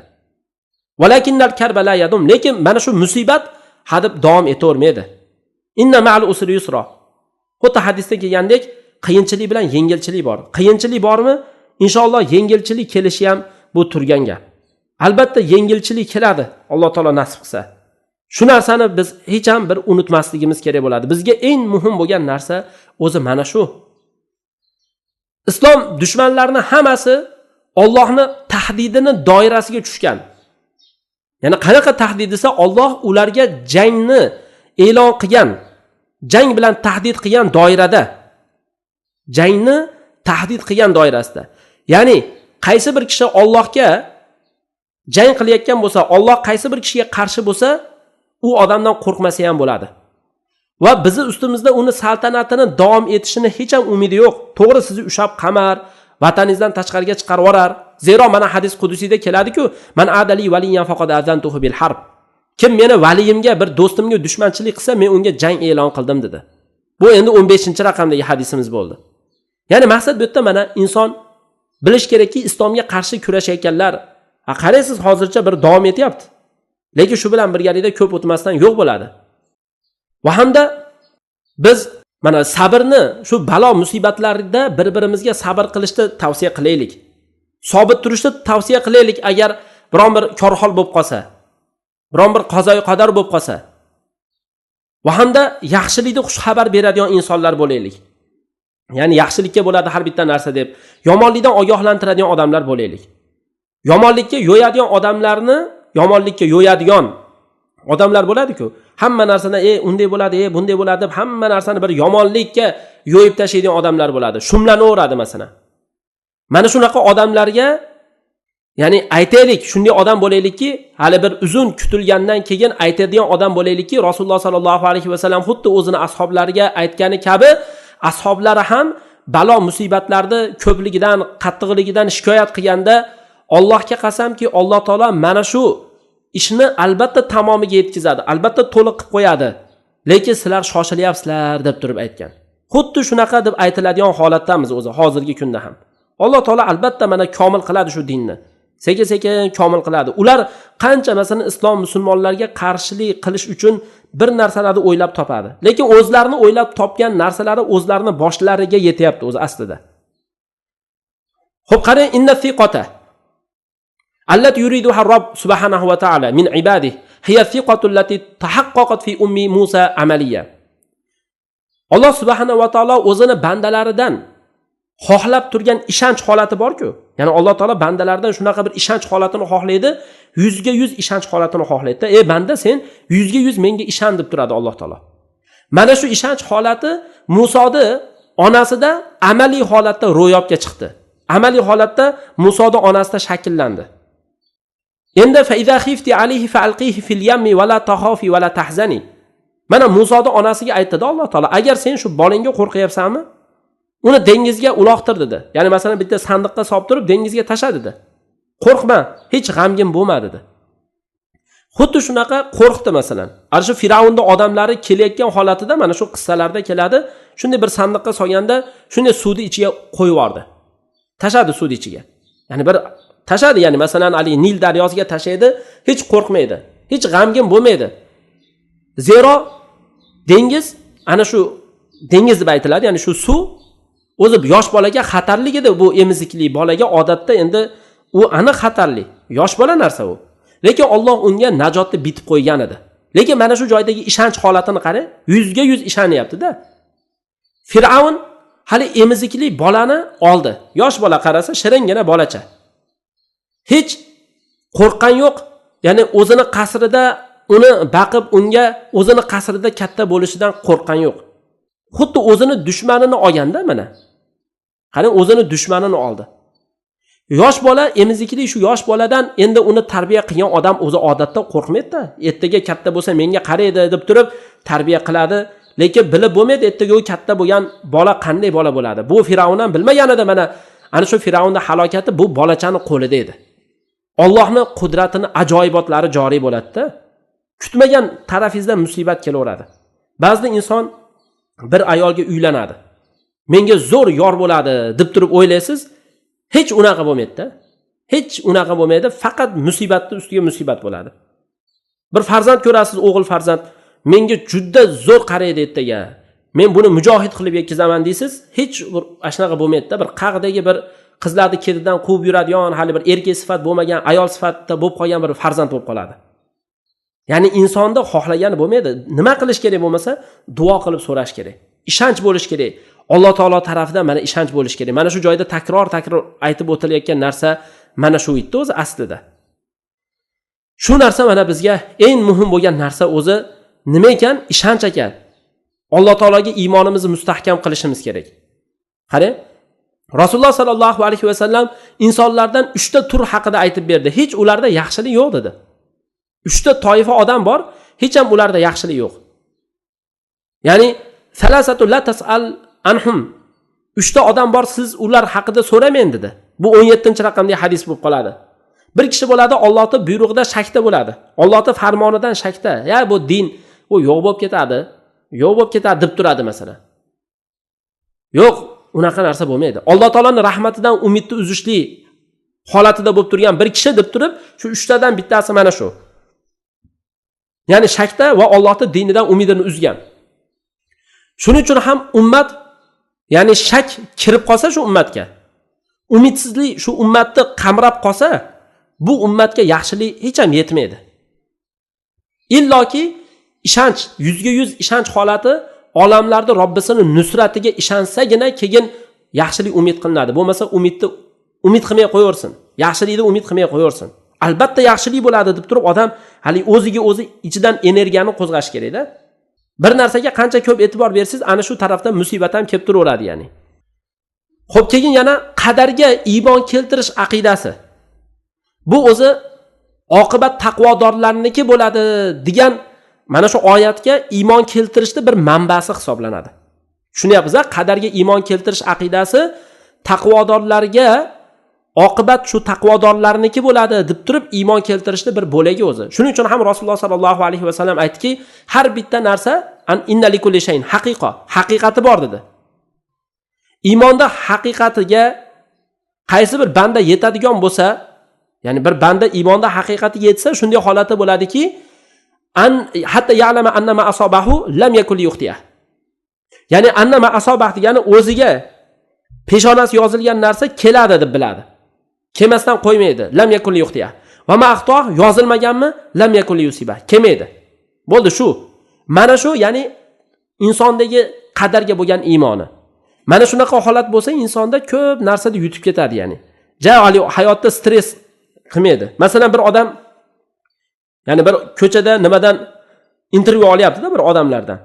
Valakinnal karbala yadum, lekin mana shu musibat hadib davom etavermaydi. Inna ma'al usri yusra. Xuddi hadisda kelgandek, qiyinchilik bilan yengilchilik bor. Qiyinchilik bormi? Inshaalloh yengilchilik kelishi ham bu turgan gap. Albatta yengilchilik keladi, Alloh taolo nasib qilsa. Shu narsani biz hech ham bir unutmasligimiz kerak bo'ladi. Bizga eng muhim bo'lgan narsa o'zi mana shu. Islom dushmanlarining hammasi Allohning tahdidini doirasiga tushgan. Ya'ni qanaqa tahdid desa, Alloh ularga jangni e'lon qilgan, jang bilan tahdid qilgan doirada, jangni tahdid qilgan doirasida. Ya'ni qaysi bir kishi Allohga jang qilayotgan bo'lsa, Alloh qaysi bir kishiga qarshi bo'lsa, u odamdan qo'rqmasa ham bo'ladi. va bizni ustimizda uni saltanatini davom etishini hech ham umidi yo'q. To'g'ri, sizni ushab qamar, vataningizdan tashqariga chiqarib yuborar. Zero mana hadis qudusiyda keladi-ku, man adali valiyan faqad azantuhu bil harb. Kim meni valiyimga, bir do'stimga dushmanchilik qilsa, men unga jang e'lon qildim dedi. Bu endi 15-raqamdagi hadisimiz bo'ldi. Ya'ni maqsad bu yerda mana inson bilish kerakki, islomga qarshi kurashayotganlar, qaraysiz hozircha bir davom etyapti. Lekin shu bilan birgalikda ko'p o'tmasdan yo'q bo'ladi. Va hamda biz mana sabrni shu balo musibatlarda bir-birimizga sabr qilishni tavsiya qilaylik. Sobit turishni tavsiya qilaylik agar biron bir korhol bo'lib qolsa, biron bir qazoy qadar bo'lib qolsa. Va hamda yaxshilikni xush xabar beradigan insonlar bo'laylik. Ya'ni yaxshilikka bo'ladi har bitta narsa deb, yomonlikdan ogohlantiradigan odamlar bo'laylik. Yomonlikka yo'yadigan odamlarni, yomonlikka yo'yadigan odamlar bo'ladi-ku. Hamma narsani unday bo'ladi, bunday bo'ladi deb hamma narsani bir yomonlikka yo'yib tashlaydigan odamlar bo'ladi. Shumlanaveradi masalan. Mana shunaqa odamlarga ya'ni aytaylik, shunday odam bo'laylikki, hali bir uzun kutilgandan keyin aytadigan odam bo'laylikki, Rasululloh sallallohu alayhi vasallam xuddi o'zini ashablariga aytgani kabi, ashablari ham balo musibatlarni ko'pligidan, qattiqligidan shikoyat qilganda, Allohga qasamki, Alloh taolo mana shu ishni albatta tamomiga yetkazadi, albatta to'liq qilib qo'yadi. Lekin sizlar shoshilyapsizlar deb turib aytgan. Xuddi shunaqa deb aytiladigan holatdamiz o'zi hozirgi kunda ham. Alloh taolo albatta mana komil qiladi shu dinni. Sekin-sekin komil qiladi. Ular qancha masalan islom musulmonlarga qarshilik qilish uchun bir narsalarni o'ylab topadi. Lekin o'zlarini o'ylab topgan narsalari o'zlarini boshlariga yetyapti o'zi aslida. Xo'p, qarang, inna thiqata allati yuriduha Robb subhanahu va ta'ala min ibadihi hiya thiqatu allati tahaqqaqat fi ummi Musa amaliya. Alloh subhanahu va taolo o'zini bandalaridan xohlab turgan ishonch holati bor-ku. Ya'ni Alloh taolo bandalaridan shunaqa bir ishonch holatini xohlaydi, 100% ishonch holatini xohlaydi. Banda, sen 100% menga ishon deb turadi Alloh taolo. Mana shu ishonch holati Musoni onasida amaliy holatda ro'yobga chiqdi. Amaliy holatda Musoni onasida shakllandi. Endi fa iza khifti alayhi fa alqihi fil yammi wa la takhafi wa la tahzani. Mana Musoni onasiga aytdi Alloh taolo, agar sen shu bolangga qo'rqyapsanmi, uni dengizga uloqtir dedi. Ya'ni masalan bitta sandiqqa solib turib dengizga tasha dedi. Qo'rqma, hech g'amgin bo'lma dedi. Xuddi shunaqa qo'rqdi masalan. Ana shu Firavunning odamlari kelayotgan holatida mana shu qissalarda keladi. Shunday bir sandiqqa solganda, shunday suvni ichiga qo'yib yubordi. Tashadi suvni ichiga. Ya'ni bir tashadi, ya'ni masalan Ali Nil daryosiga tashaydi, hech qo'rqmaydi, hech g'amgin bo'lmaydi. Zero dengiz, ana shu dengiz deb aytiladi, ya'ni shu suv o'zi yosh bolaga xatarli edi. Bu emizikli bolaga odatda endi u aniq xatarli, yosh bola narsa u. Lekin Alloh unga najotni bitib qo'ygan edi. Lekin mana shu joydagi ishonch holatini qarang, 100% ishonyapti-da. Firavun hali emizikli bolani oldi. Yosh bola, qarasa shiringina bolacha. Hech qo'rqqan yo'q. Ya'ni o'zini qasrida uni baqib, unga o'zini qasrida katta bo'lishidan qo'rqqan yo'q. Xuddi o'zini dushmanini olganda mana. Qarang, o'zini dushmanini oldi. Yosh bola, emizikli shu yosh boladan endi uni tarbiya qilgan odam o'zi odatda qo'rqmaydi-da. Ertaga katta bo'lsa menga qaraydi deb turib tarbiya qiladi, lekin bilib bo'lmaydi ertaga u katta bo'lgan bola qanday bola bo'ladi. Bu Firavun ham bilmaganida mana ana shu Firavunning halokati bu bolachani qo'lida edi. Allohning qudratini ajoyibotlari joriy bo'ladi-da. Kutmagan tarafingizdan musibat kelaveradi. Ba'zida inson bir ayolga uylanadi. Menga zo'r yor bo'ladi deb turib o'ylaysiz, hech unaqa bo'lmaydi-da. Hech unaqa bo'lmaydi, faqat musibatning ustiga musibat bo'ladi. Bir farzand ko'rasiz, o'g'il farzand, menga juda zo'r qaraydi ertaga. Men buni mujohid qilib yetkazaman deysiz, hech bir ashnaqa bo'lmaydi-da. Bir qag'dagi bir qizlarni ketidan quvib yuradigan, hali bir erkak sifat bo'lmagan, ayol sifatida bo'lib qolgan bir farzand bo'lib qoladi. Ya'ni insonda xohlagani bo'lmaydi. Nima qilish kerak bo'lmasa, duo qilib so'rash kerak. Ishonch bo'lish kerak. Alloh taolo tarafidan mana ishonch bo'lish kerak. Mana shu joyda takror aytib o'tilayotgan narsa mana shu edi o'zi aslida. Shu narsa mana bizga eng muhim bo'lgan narsa o'zi nima ekan? Ishonch ekan. Alloh taologa iymonimizni mustahkam qilishimiz kerak. Qarang, Rasululloh sallallohu alayhi va sallam insonlardan 3 ta tur haqida aytib berdi. Hech ularda yaxshilik yo'q dedi. 3 ta toifa odam bor, hech ham ularda yaxshilik yo'q. Ya'ni salasatu la tasal anhum. 3 ta odam bor, siz ular haqida so'ramang dedi. Bu 17-raqamdagi hadis bo'lib qoladi. Bir kishi bo'ladi, Allohning buyrug'ida shakda bo'ladi. Allohning farmonidan shakda. Ya bu din u yo'q bo'lib ketadi. Yo'q bo'lib ketadi deb turadi masalan. Yo'q, unaqa narsa bo'lmaydi. Alloh taoloning rahmatidan umidni uzishli holatida bo'lib turgan bir kishi deb turib, shu 3 tadan bittasi mana shu. Ya'ni shakda va Allohning dinidan umidini uzgan. Shuning uchun ham ummat, ya'ni shak kirib qolsa shu ummatga, umidsizlik shu ummatni qamrab qolsa, bu ummatga yaxshilik hech ham yetmaydi. Illoki ishonch, 100% ishonch holati olamlarda Robbisining nusratiga ishonsagina keyin yaxshilik umid qilinadi. Bo'lmasa umid qilmay qo'yaversin. Yaxshilikni umid qilmay qo'yaversin. Albatta yaxshilik bo'ladi deb turib odam hali o'ziga o'zi ichidan energiyani qo'zg'ash kerak-da. Bir narsaga qancha ko'p e'tibor bersangiz, ana shu tarafdan musibat ham kelib turaveradi ya'ni. Xo'p, keyin yana qadarga iymon keltirish aqidasi. Bu o'zi oqibat taqvodorlarniki bo'ladi degan mana shu oyatga iymon keltirishni bir manbasi hisoblanadi. Tushunyapsiz? Qadarga iymon keltirish aqidasi taqvodorlarga oqibat shu taqvodorlarniki bo'ladi deb turib iymon keltirishni bir bo'lagi o'zi. Shuning uchun ham Rasululloh sallallohu alayhi va sallam aytdiki, har bitta narsa inna likulli shayin haqiqati bor dedi. Iymonda haqiqatiga qaysi bir banda yetadigan bo'lsa, ya'ni bir banda iymonda haqiqatiga yetsa, shunday holati bo'ladiki, hatta ya'lama annama asobahu lam yakul yuxtiyah. Ya'ni annama asobah degani o'ziga peshonasi yozilgan narsa keladi deb biladi. Kelmasdan qo'ymaydi. Lam yakul yuxtiyah. Va ma axtoh yozilmaganmi? Lam yakul yusibah. Kelmaydi. Bo'ldi shu. Mana shu, ya'ni insondagi qadarga bo'lgan iymoni. Mana shunaqa holat bo'lsa, insonda ko'p narsada yutib ketadi ya'ni. Hayotda stress qilmaydi. Masalan, bir odam, ya'ni bir ko'chada nimadan intervyu olyapti-da bir odamlardan.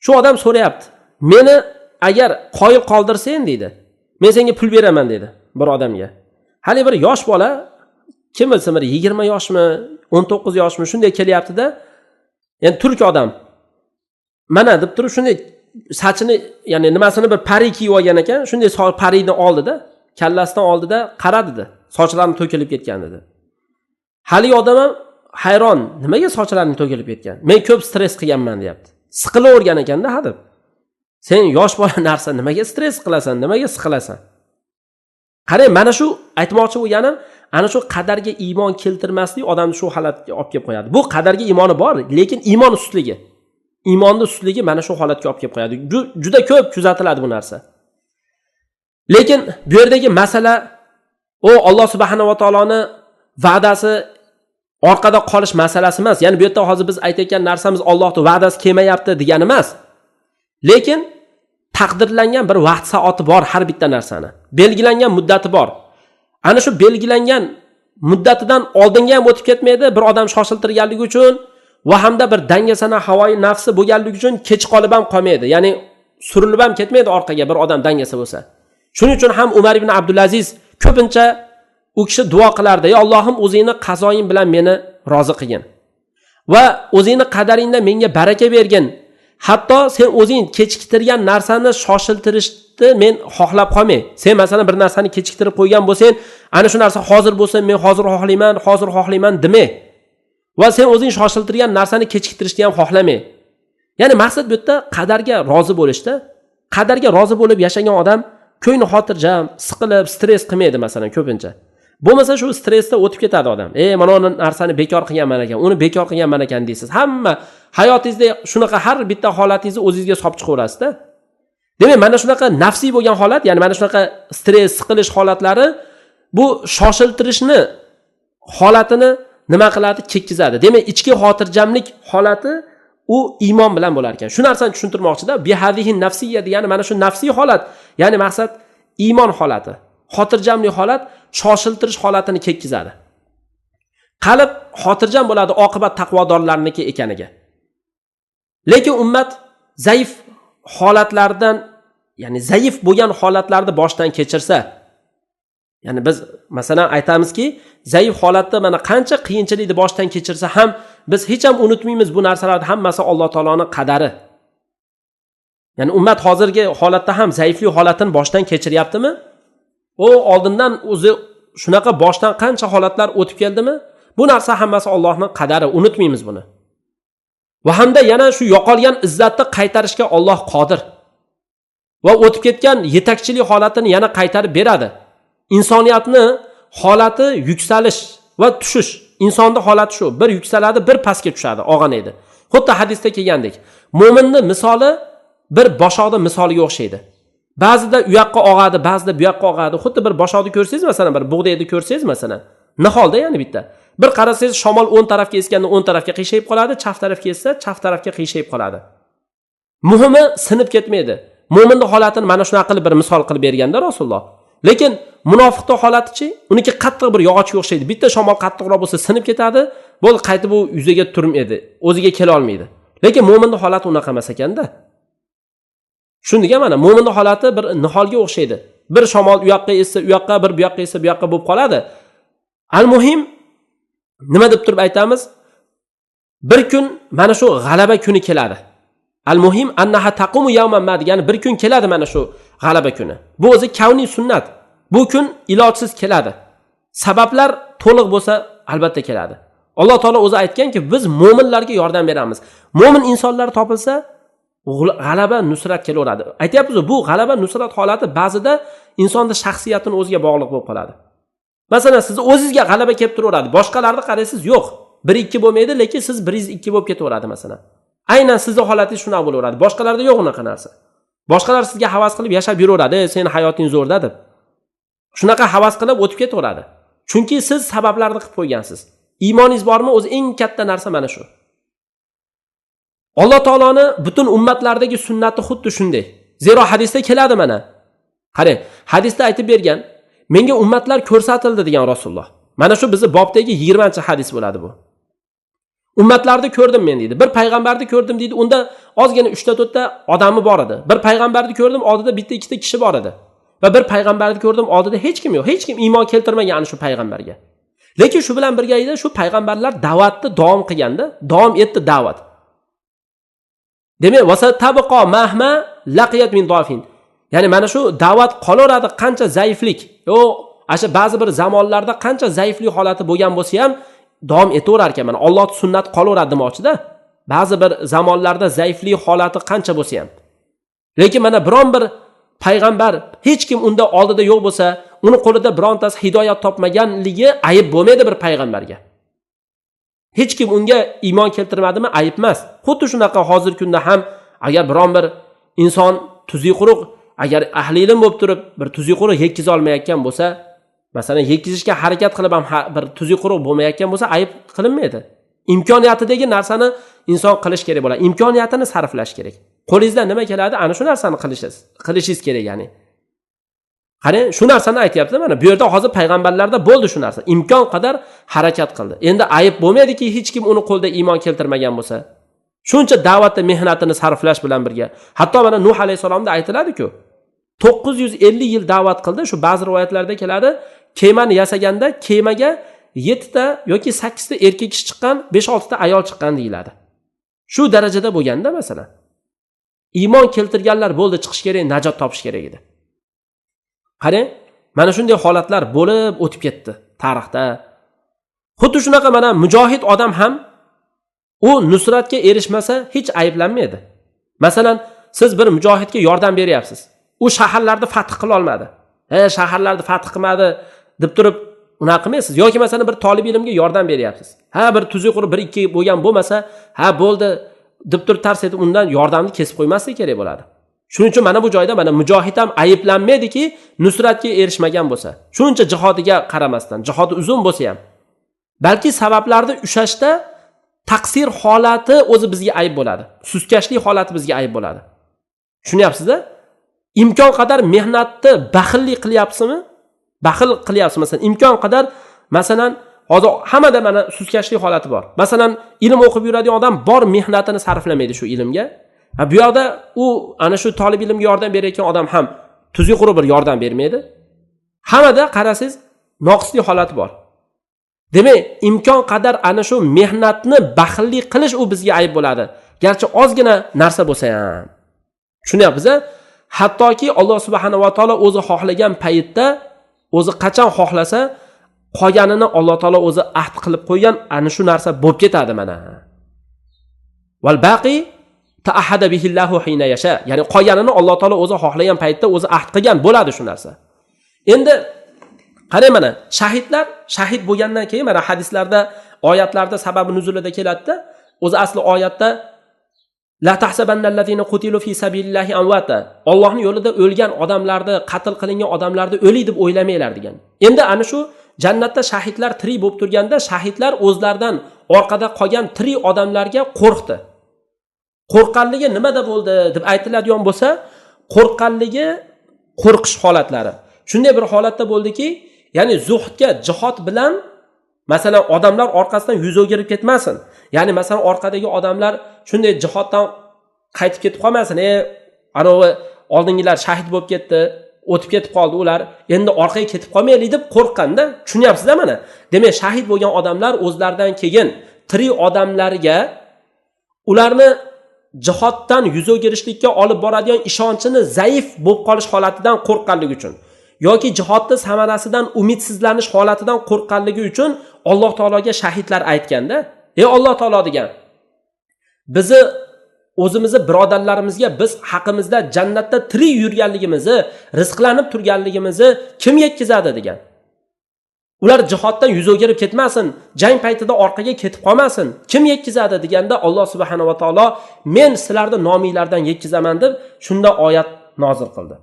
Shu odam so'rayapti. Meni agar qoyil qoldirsang deydi, men senga pul beraman dedi bir odamga. Hali bir yosh bola, kim bilsin, bir 20 yoshmi, 19 yoshmi shunday kelyapti-da. Ya'ni turk odam. Mana deb turib shunday sochini, ya'ni nimasini bir pari kiyib olgan ekan, shunday parini oldida, kallasidan oldida qaradi-da. Sochlarini to'kilib ketgan dedi. Hali odam ham hayron, nimaga sochlaring to'kilib ketgan? Men ko'p stress qilganman deyapti. Siqilavergan ekanda hadeb. Sen yosh bola narsa nimaga stress qilasan, nimaga siqilasan? Qarang, mana shu aytmoqchi bo'lganim, ana shu qadarga iymon keltirmaslik odamni shu holatga olib kelib qo'yadi. Bu qadarga iymoni bor, lekin iymon ustligi. Iymonning ustligi mana shu holatga olib kelib qo'yadi. Juda ko'p kuzatiladi bu narsa. Lekin bu yerdagi masala Alloh subhanahu va taoloning va'dasi orqada qolish masalasi emas. Ya'ni bu yerda hozir biz aytayotgan narsamiz Allohning va'dasi kelmayapti degani emas. Lekin taqdirlangan bir vaqt soati bor har bitta narsani. Belgilangan muddati bor. Ana shu belgilangan muddatidan oldinga ham o'tib ketmaydi bir odam shoshiltirganligi uchun va hamda bir dangasana havoyi nafsi bo'lganligi uchun kech qolib ham qolmaydi. Ya'ni surilib ham ketmaydi orqaga bir odam dangasa bo'lsa. Shuning uchun ham Umar ibn Abdulaziz ko'pincha u kishi duo qilardi. Ey Allohim, o'zingni qazoying bilan meni rozi qilgin. Va o'zingni qadaringda menga baraka bergin. Hatto sen o'zing kechiktirgan narsani shoshiltirishni men xohlab qolmay. Sen masalan bir narsani kechiktirib qo'ygan bo'lsang, ana shu narsa hozir bo'lsa, men hozir xohlayman demay. Va sen o'zing shoshiltirgan narsani kechiktirishni ham xohlamay. Ya'ni maqsad bu yerda qadarga rozi bo'lishda. Qadarga rozi bo'lib yashagan odam ko'ngli xotirjam, siqilib, stress qilmaydi masalan ko'pincha. Bo'lmasa shu stressda o'tib ketadi odam. Mana uni narsani bekor qilganman ekan, uni bekor qilganman ekan deysiz. Hamma hayotingizda shunaqa har bitta holatingizni o'zingizga solib chiqaverasiz-da. Demak, mana shunaqa nafsiy bo'lgan holat, ya'ni mana shunaqa stress, siqilish holatlari bu shoshiltirishni holatini nima qiladi? Kekkizadi. Demak, ichki xotirjamlik holati u iymon bilan bo'lar ekan. Shu narsani tushuntirmoqchida. Bi hadihi nafsiyya degani mana shu nafsiy holat, ya'ni maqsad iymon holati. Xotirjamlik holat shoshiltirish holatini kekkizadi. Qalb xotirjam bo'ladi oqibat taqvodorlarniki ekaniga. Lekin ummat zaif holatlardan, ya'ni zaif bo'lgan holatlarni boshdan kechirsa, ya'ni biz masalan aytamizki, zaif holatda mana qancha qiyinchilikni boshdan kechirsa ham biz hech ham unutmaymiz bu narsalarning hammasi Alloh taoloning qadari. Ya'ni ummat hozirgi holatda ham zaiflik holatini boshdan kechiryaptimi? O oldindan o'zi shunaqa boshdan qancha holatlar o'tib keldimi? Bu narsa hammasi Allohning qadari, unutmaymiz buni. Va hamda yana shu yo'qolgan izzatni qaytarishga Alloh qodir. Va o'tib ketgan yetakchilik holatini yana qaytarib beradi. Insoniyatni holati yuksalish va tushish. Insonning holati shu, bir yuksaladi, bir pastga tushadi, og'anaydi. Xuddi hadisda kelgandek, mo'minning misoli bir boshoqning misoliga o'xshaydi. Ba'zida u yoqqa og'adi, ba'zida bu yoqqa og'adi. Xuddi bir boshoqni ko'rsangiz, masalan, bir bug'doyni ko'rsangiz, masalan, niholda ya'ni bitta. Bir qarasangiz, shamol 10 tarafga esganda 10 tarafga qiyshayib qoladi, chap tarafga essa, chap tarafga qiyshayib qoladi. Muhimi sinib ketmaydi. Mo'minning holatini mana shunaqa qilib bir misol qilib berganda Rasululloh. Lekin munofiqning holatichi, uniki qattiq bir yog'ochga o'xshaydi. Bitta shamol qattiqroq bo'lsa sinib ketadi, bo'ldi qaytib u yuzaga turmaydi, o'ziga kela olmaydi. Lekin mo'minning holati unaqa emas ekanda. Shundiga mana mo'minning holati bir niholga o'xshaydi. Bir shamol u yoqqa essa, u yoqqa, bir bu yoqqa essa, bu yoqqa bo'lib qoladi. Al-muhim nima deb turib aytamiz? Bir kun mana shu g'alaba kuni keladi. Al-muhim annaha taqumu yawman ma degani bir kun keladi mana shu g'alaba kuni. Bu o'zi kavniy sunnat. Bu kun ilojsiz keladi. Sabablar to'liq bo'lsa albatta keladi. Alloh taolo o'zi aytganki, biz mo'minlarga yordam beramiz. Mo'min insonlar topilsa, g'alaba, nusrat kelaveradi. Aytayapmiz, bu g'alaba, nusrat holati ba'zida insonning shaxsiyatini o'ziga bog'liq bo'lib qoladi. Masalan, siz o'zingizga g'alaba kelib turaveradi. Boshqalarni qaraysiz, yo'q. 1-2 bo'lmaydi, lekin siz 102 bo'lib ketaveradi masalan. Aynan sizning holatingiz shunaqa bo'laveradi. Boshqalarda yo'q unaqa narsa. Boshqalar sizga havas qilib yashab yuraveradi, "Seni hayoting zo'rda" deb. Shunaqa havas qilib o'tib ketaveradi. Chunki siz sabablarni qilib qo'ygansiz. Iymoningiz bormi? O'zi eng katta narsa mana shu. Alloh taoloni butun ummatlardagi sunnati xuddi shunday. Zero hadisda keladi mana. Qarang, hadisda aytib bergan, menga ummatlar ko'rsatildi degan Rasululloh. Mana shu bizni bobdagi 20-hadis bo'ladi bu. Ummatlarni ko'rdim men deydi. Bir payg'ambarni ko'rdim deydi. Unda ozgina 3-4 ta odami bor edi. Bir payg'ambarni ko'rdim, oldida bitta 2 ta kishi bor edi. Va bir payg'ambarni ko'rdim, oldida hech kim yo'q. Hech kim iymon keltirmagan ana shu payg'ambarga. Lekin shu bilan birga edi, shu payg'ambarlar da'vatni davom qilganda, davom etdi da'vat. Demak, vasa tabqa mahma laqiyat min dafin. Ya'ni mana shu da'vat qolaveradi qancha zaiflik. Asha ba'zi bir zamonlarda qancha zaiflik holati bo'lgan bo'lsa ham davom etaverar ekan. Mana Alloh sunnat qolaveradi demoqchida. Ba'zi bir zamonlarda zaiflik holati qancha bo'lsa ham. Lekin mana biron bir payg'ambar hech kim unda oldida yo'q bo'lsa, uni qo'lida birontasi hidoyat topmaganligi ayib bo'lmaydi bir payg'ambarga. Hech kim unga iymon keltirmadimi ayib emas. Xuddi shunaqa hozirgi kunda ham agar biron bir inson tuzi quruq, agar ahli ilm bo'lib turib bir tuzi quruq yekiza olmayotgan bo'lsa, masalan yekizishga harakat qilib ham bir tuzi quruq bo'lmayotgan bo'lsa ayib qilinmaydi. Imkoniyatidagi narsani inson qilish kerak bo'ladi. Imkoniyatini sarflash kerak. Qo'lingizdan nima keladi, ana shu narsani qilishingiz kerak, ya'ni. Qarang, shu narsani aytayapti mana. Bu yerda hozir payg'ambarlarda bo'ldi shu narsa. Imkon qadar harakat qildi. Endi ayib bo'lmaydiki, hech kim uni qo'lda iymon keltirmagan bo'lsa. Shuncha da'vatda mehnatini sarflash bilan birga. Hatto mana Nuh alayhisalomda aytiladi-ku, 950 yil da'vat qildi. Shu ba'zi rivoyatlarda keladi, kemani yasaganda kemaga 7 ta yoki 8 ta erkak kishi chiqqan, 5-6 ta ayol chiqqan deyiladi. Shu darajada bo'lganda masalan, iymon keltirganlar bo'ldi chiqish kerak, najot topish kerak edi. Qarang, mana shunday holatlar bo'lib o'tib ketdi tarixda. Xuddi shunaqa mana mujohid odam ham u nusratga erishmasa hech ayblanmaydi. Masalan, siz bir mujohidga yordam beryapsiz. U shaharlarni fath qila olmadi. Shaharlarni fath qilmadi deb turib unaqa qilmaysiz. Yoki masalan bir talib ilmga yordam beryapsiz. Bir tuzi qurib 1-2 bo'lgan bo'lmasa, bo'ldi deb turib tars etib undan yordamni kesib qo'ymaslik kerak bo'ladi. Shuning uchun mana bu joyda mana mujohid ham ayblanmaydiki, nusratga erishmagan bo'lsa. Shuncha jihodiga qaramasdan, jihodi uzun bo'lsa ham. Balki sabablarni ushashda taqsir holati o'zi bizga ayb bo'ladi. Suskashlik holati bizga ayb bo'ladi. Tushunyapsiz-da? Imkon qadar mehnatni baxillik qilyapsizmi? Baxil qilyapsiz masalan, imkon qadar masalan hozir hammada mana suskashlik holati bor. Masalan, ilm o'qib yuradigan odam bor mehnatini sarflamaydi shu ilmga. Bu yoqda u ana shu talib ilmga yordam berayotgan odam ham tuzi quruq bir yordam bermaydi. Hammada qarasangiz noqislik holati bor. Demak, imkon qadar ana shu mehnatni baxillik qilish u bizga ayb bo'ladi. Garchi ozgina narsa bo'lsa ham. Tushunyapsiz? Hattoki Alloh subhanahu va taolo o'zi xohlagan paytda, o'zi qachon xohlasa, qolganini Alloh taolo o'zi ahd qilib qo'ygan, ana shu narsa bo'lib ketadi mana. Val baqi ta'ahada bihillahu hina yasha. Ya'ni qolganini Alloh taolo o'zi xohlagan paytda o'zi ahd qilgan bo'ladi shu narsa. Endi qarang mana, shahidlar shahid bo'lgandan keyin mana hadislarda, oyatlarda sababi nuzulida keladi-da, o'zi asli oyatda la tahsabannallazina qutilu fi sabilillahi amwata. Allohning yo'lida o'lgan odamlarni, qatl qilingan odamlarni o'li deb o'ylamanglar degan. Endi ana shu jannatda shahidlar tirik bo'lib turganda, shahidlar o'zlaridan orqada qolgan tirik odamlarga qo'rqdi. Qo'rqqanligi nimada bo'ldi deb aytiladigan bo'lsa, qo'rqqanligi qo'rqish holatlari. Shunday bir holatda bo'ldiki, ya'ni zuhdga jihod bilan masalan odamlar orqasidan yuz o'girib ketmasin. Ya'ni masalan orqadagi odamlar shunday jihoddan qaytib ketib qolmasin. Anovi oldingilar shahid bo'lib ketdi, o'tib ketib qoldi ular, endi orqaga ketib qolmaylik deb qo'rqqanda, tushunyapsiz-da mana. Demak, shahid bo'lgan odamlar o'zlaridan keyin tirik odamlarga ularni jihoddan yuz o'girishlikka olib boradigan ishonchini zaif bo'lib qolish holatidan qo'rqqanligi uchun yoki jihodni samarasidan umidsizlanish holatidan qo'rqqanligi uchun Alloh taologa shahidlar aytganda, ey Alloh taolo degan, bizni o'zimizni birodarlarimizga biz haqimizda jannatda tirik yurganligimizni, rizqlanib turganligimizni kim yetkazadi degan. Ular jihoddan yuz o'girib ketmasin, jang paytida orqaga ketib qolmasin. Kim yetkazadi deganda Alloh subhanahu va taolo men sizlarni nominglardan yetkazaman deb shunda oyat nozil qildi.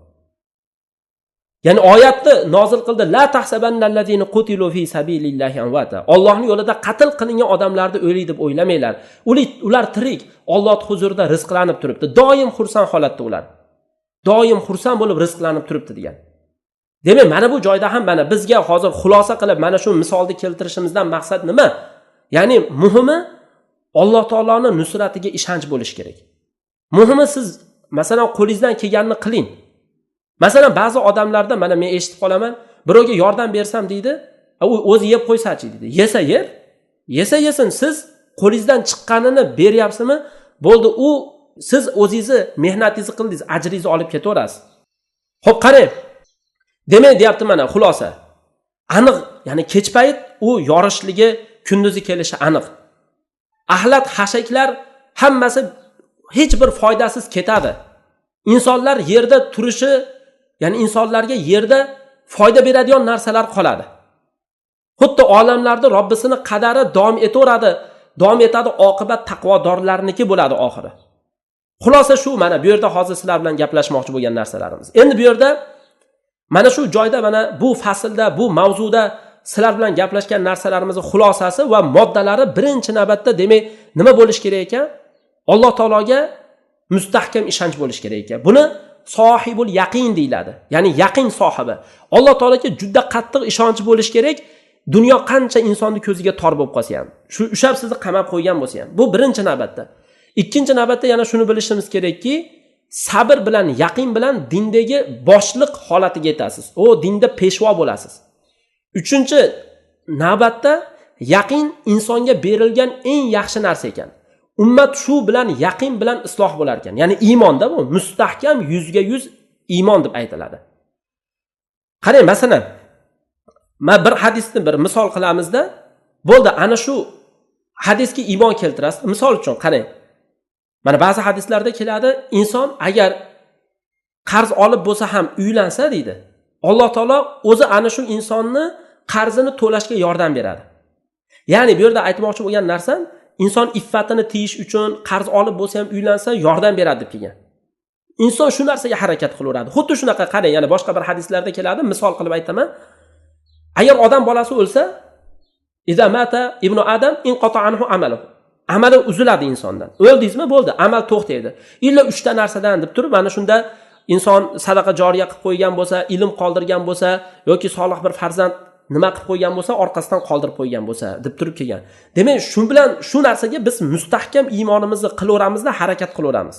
Ya'ni oyatni nozil qildi. La tahsabannallazina qutilu fi sabilillahi amwata. Allohning yo'lida qatl qilingan odamlarni o'lik deb o'ylamanglar. Ular tirik, Alloh huzurida rizqlanib turibdi. Doim xursand holatda ular. Doim xursand bo'lib rizqlanib turibdi degan. Demak, mana bu joyda ham mana bizga hozir xulosa qilib mana shu misolni keltirishimizdan maqsad nima? Ya'ni muhimi Alloh taoloning nusratiga ishonch bo'lish kerak. Muhimi siz masalan qo'lingizdan kelganini qiling. Masalan ba'zi odamlarda mana men eshitib qolaman, birovga yordam bersam deydi, u o'zi yeb qo'ysachi deydi. Yesa yer, yesa yesin, siz qo'lingizdan chiqqanini beryapsizmi? Bo'ldi, u siz o'zingizni mehnatingizni qildingiz, ajringizni olib ketaverasiz. Xo'p, qarang. Demak, deyapti mana xulosa. Aniq, ya'ni kech payt u yorishligi, kunduzi kelishi aniq. Axlat, hashaklar hammasi hech bir foydasiz ketadi. Insonlar yerda turishi, ya'ni insonlarga yerda foyda beradigan narsalar qoladi. Xuddi olamlarda Robbisini qadari davom etaveradi, davom etadi, oqibat taqvodorlarniki bo'ladi oxiri. Xulosa shu, mana bu yerda hozir sizlar bilan gaplashmoqchi bo'lgan narsalarimiz. Endi bu yerda mana shu joyda mana bu faslda, bu mavzuda sizlar bilan gaplashgan narsalarimizni xulosasi va moddalari birinchi navbatda demak nima bo'lish kerak ekan? Alloh taologa mustahkam ishonch bo'lish kerak ekan. Buni sohibul yaqin deyiladi. Ya'ni yaqin sohibi. Alloh taologa juda qattiq ishonch bo'lish kerak. Dunyo qancha insonni ko'ziga tor bo'lib qolsa ham, shu ushab sizni qamab qo'ygan bo'lsa ham. Bu birinchi navbatda. Ikkinchi navbatda yana shuni bilishimiz kerakki, sabr bilan, yaqin bilan dindagi boshliq holatiga yetasiz. O dinda peshvo bo'lasiz. Uchinchi navbatda yaqin insonga berilgan eng yaxshi narsa ekan. Ummat shu bilan yaqin bilan isloh bo'lar ekan. Ya'ni iymonda bu mustahkam 100% iymon deb aytiladi. Qarang, masalan, men bir hadisni bir misol qilamizda, bo'ldi, ana shu hadisga iymon keltirasiz. Misol uchun qarang. Mana ba'zi hadislarda keladi, inson agar qarz olib bo'lsa ham uylansa deydi, Alloh taolo o'zi ana shu insonni qarzini to'lashga yordam beradi. Ya'ni bu yerda aytmoqchi bo'lgan narsam, inson iffatini tiyish uchun qarz olib bo'lsa ham uylansa yordam beradi deb kelgan. Inson shu narsaga harakat qilaveradi. Xuddi shunaqa qarang, yana boshqa bir hadislarda keladi, misol qilib aytaman. Agar odam bolasi o'lsa, iza mata ibnu adam inqata anhu amaluhu. Amali uziladi insondan. O'ldingizmi, bo'ldi, amal to'xtaydi. Illa 3 ta narsadan deb turib, mana shunda inson sadaqa joriya qilib qo'ygan bo'lsa, ilm qoldirgan bo'lsa yoki solih bir farzand nima qilib qo'ygan bo'lsa, orqasidan qoldirib qo'ygan bo'lsa deb turib kelgan. Demak, shu bilan shu narsaga biz mustahkam iymonimizni qilaveramizda, harakat qilaveramiz.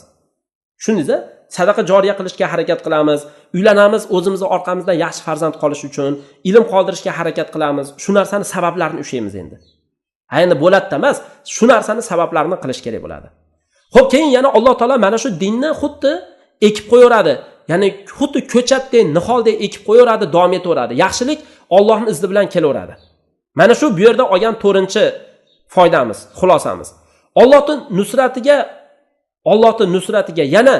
Shuningizda sadaqa joriya qilishga harakat qilamiz, uylanamiz, o'zimizni orqamizdan yaxshi farzand qolish uchun, ilm qoldirishga harakat qilamiz. Shu narsani sabablarini ushlaymiz endi. Endi bo'ladi emas, shu narsani sabablarini qilish kerak bo'ladi. Xo'p, keyin yana Alloh taolo mana shu dinni xuddi ekib qo'yaveradi. Ya'ni xuddi ko'chatdek, niholdek ekib qo'yaveradi, davom etaveradi. Yaxshilik Allohning izni bilan kelaveradi. Mana shu bu yerda olgan 4-foydamiz, xulosamiz. Allohning nusratiga yana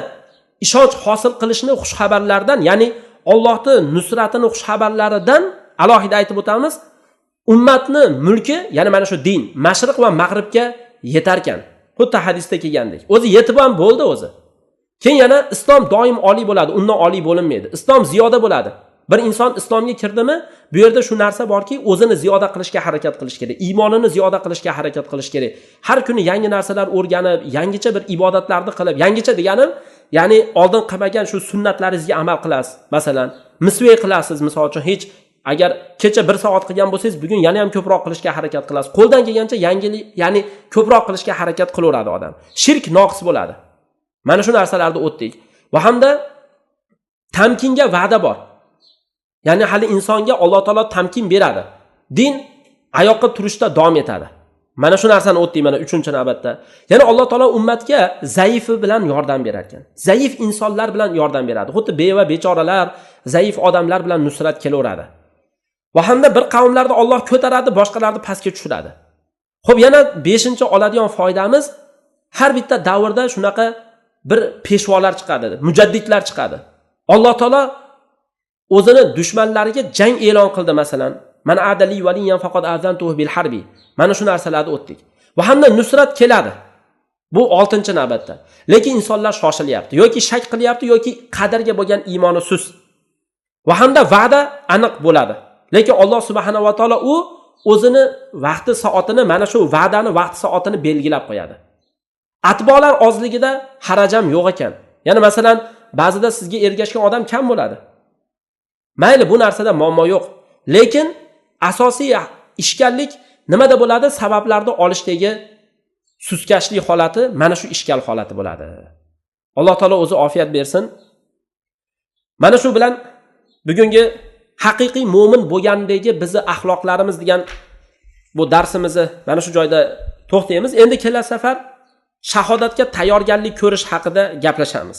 ishonch hosil qilishni xushxabarlardan, ya'ni Allohning nusratini xushxabarlaridan alohida aytib o'tamiz. Ummatni mulki, ya'ni mana shu din mashriq va mag'ribga yetar ekan. Xuddi hadisda kelgandek. O'zi yetib ham bo'ldi o'zi. Keyin yana islom doim oliy bo'ladi, undan oliy bo'linmaydi. Islom ziyoda bo'ladi. Bir inson islomga kirdimi, bu yerda shu narsa borki, o'zini ziyoda qilishga harakat qilish kerak, iymonini ziyoda qilishga harakat qilish kerak. Har kuni yangi narsalar o'rganib, yangicha bir ibodatlarni qilib, yangicha deganim, ya'ni oldin qilmagan shu sunnatlaringizga amal qilasiz. Masalan, misvey qilasiz, misol uchun hech agar kecha 1 soat qilgan bo'lsangiz, bugun yana ham ko'proq qilishga harakat qilasiz. Qo'ldan kelgancha yangilik, ya'ni ko'proq qilishga harakat qilaveradi odam. Shirk noqis bo'ladi. Mana shu narsalarni o'tdik. Va hamda tamkinga va'da bor. Ya'ni hali insonga Alloh taolo tamkin beradi. Din oyoqqa turishda davom etadi. Mana shu narsani o'tdik mana 3-navbatda. Ya'ni Alloh taolo ummatga zaifi bilan yordam berar ekan. Zaif insonlar bilan yordam beradi. Xuddi beva, bechoralar, zaif odamlar bilan nusrat kelaveradi. Va hamda bir qavmlarni Alloh ko'taradi, boshqalarni pastga tushiradi. Xo'p, yana 5-oladigan foydamiz, har bitta davrda shunaqa bir peshvolar chiqadi, mujaddidlar chiqadi. Alloh taolo o'zini dushmanlariga jang e'lon qildi, masalan, man adali waliyan faqat azantuhu bil harbi. Mana shu narsalarni o'tdik. Va hamda nusrat keladi. Bu 6-navbatda. Lekin insonlar shoshilyapti, yoki shak qilyapti, yoki qadarga bo'lgan iymoni sust. Va hamda va'da aniq bo'ladi. Lekin Alloh subhanahu va taolo u o'zini vaqti soatini, mana shu va'dani vaqti soatini belgilab qo'yadi. Atbolar ozligida harajam yo'q ekan. Ya'ni masalan, ba'zida sizga ergashgan odam kam bo'ladi. Mayli, bu narsada muammo yo'q. Lekin asosiy ishkallik nimada bo'ladi? Sabablarni olishdagi suskashlik holati mana shu ishkal holati bo'ladi. Alloh taolo o'zi ofiyat bersin. Mana shu bilan bugungi haqiqiy mu'min bo'lgandagi bizi axloqlarimiz degan bu darsimizni mana shu joyda to'xtaymiz. Endi kelasi safar shahodatga tayyorgarlik ko'rish haqida gaplashamiz.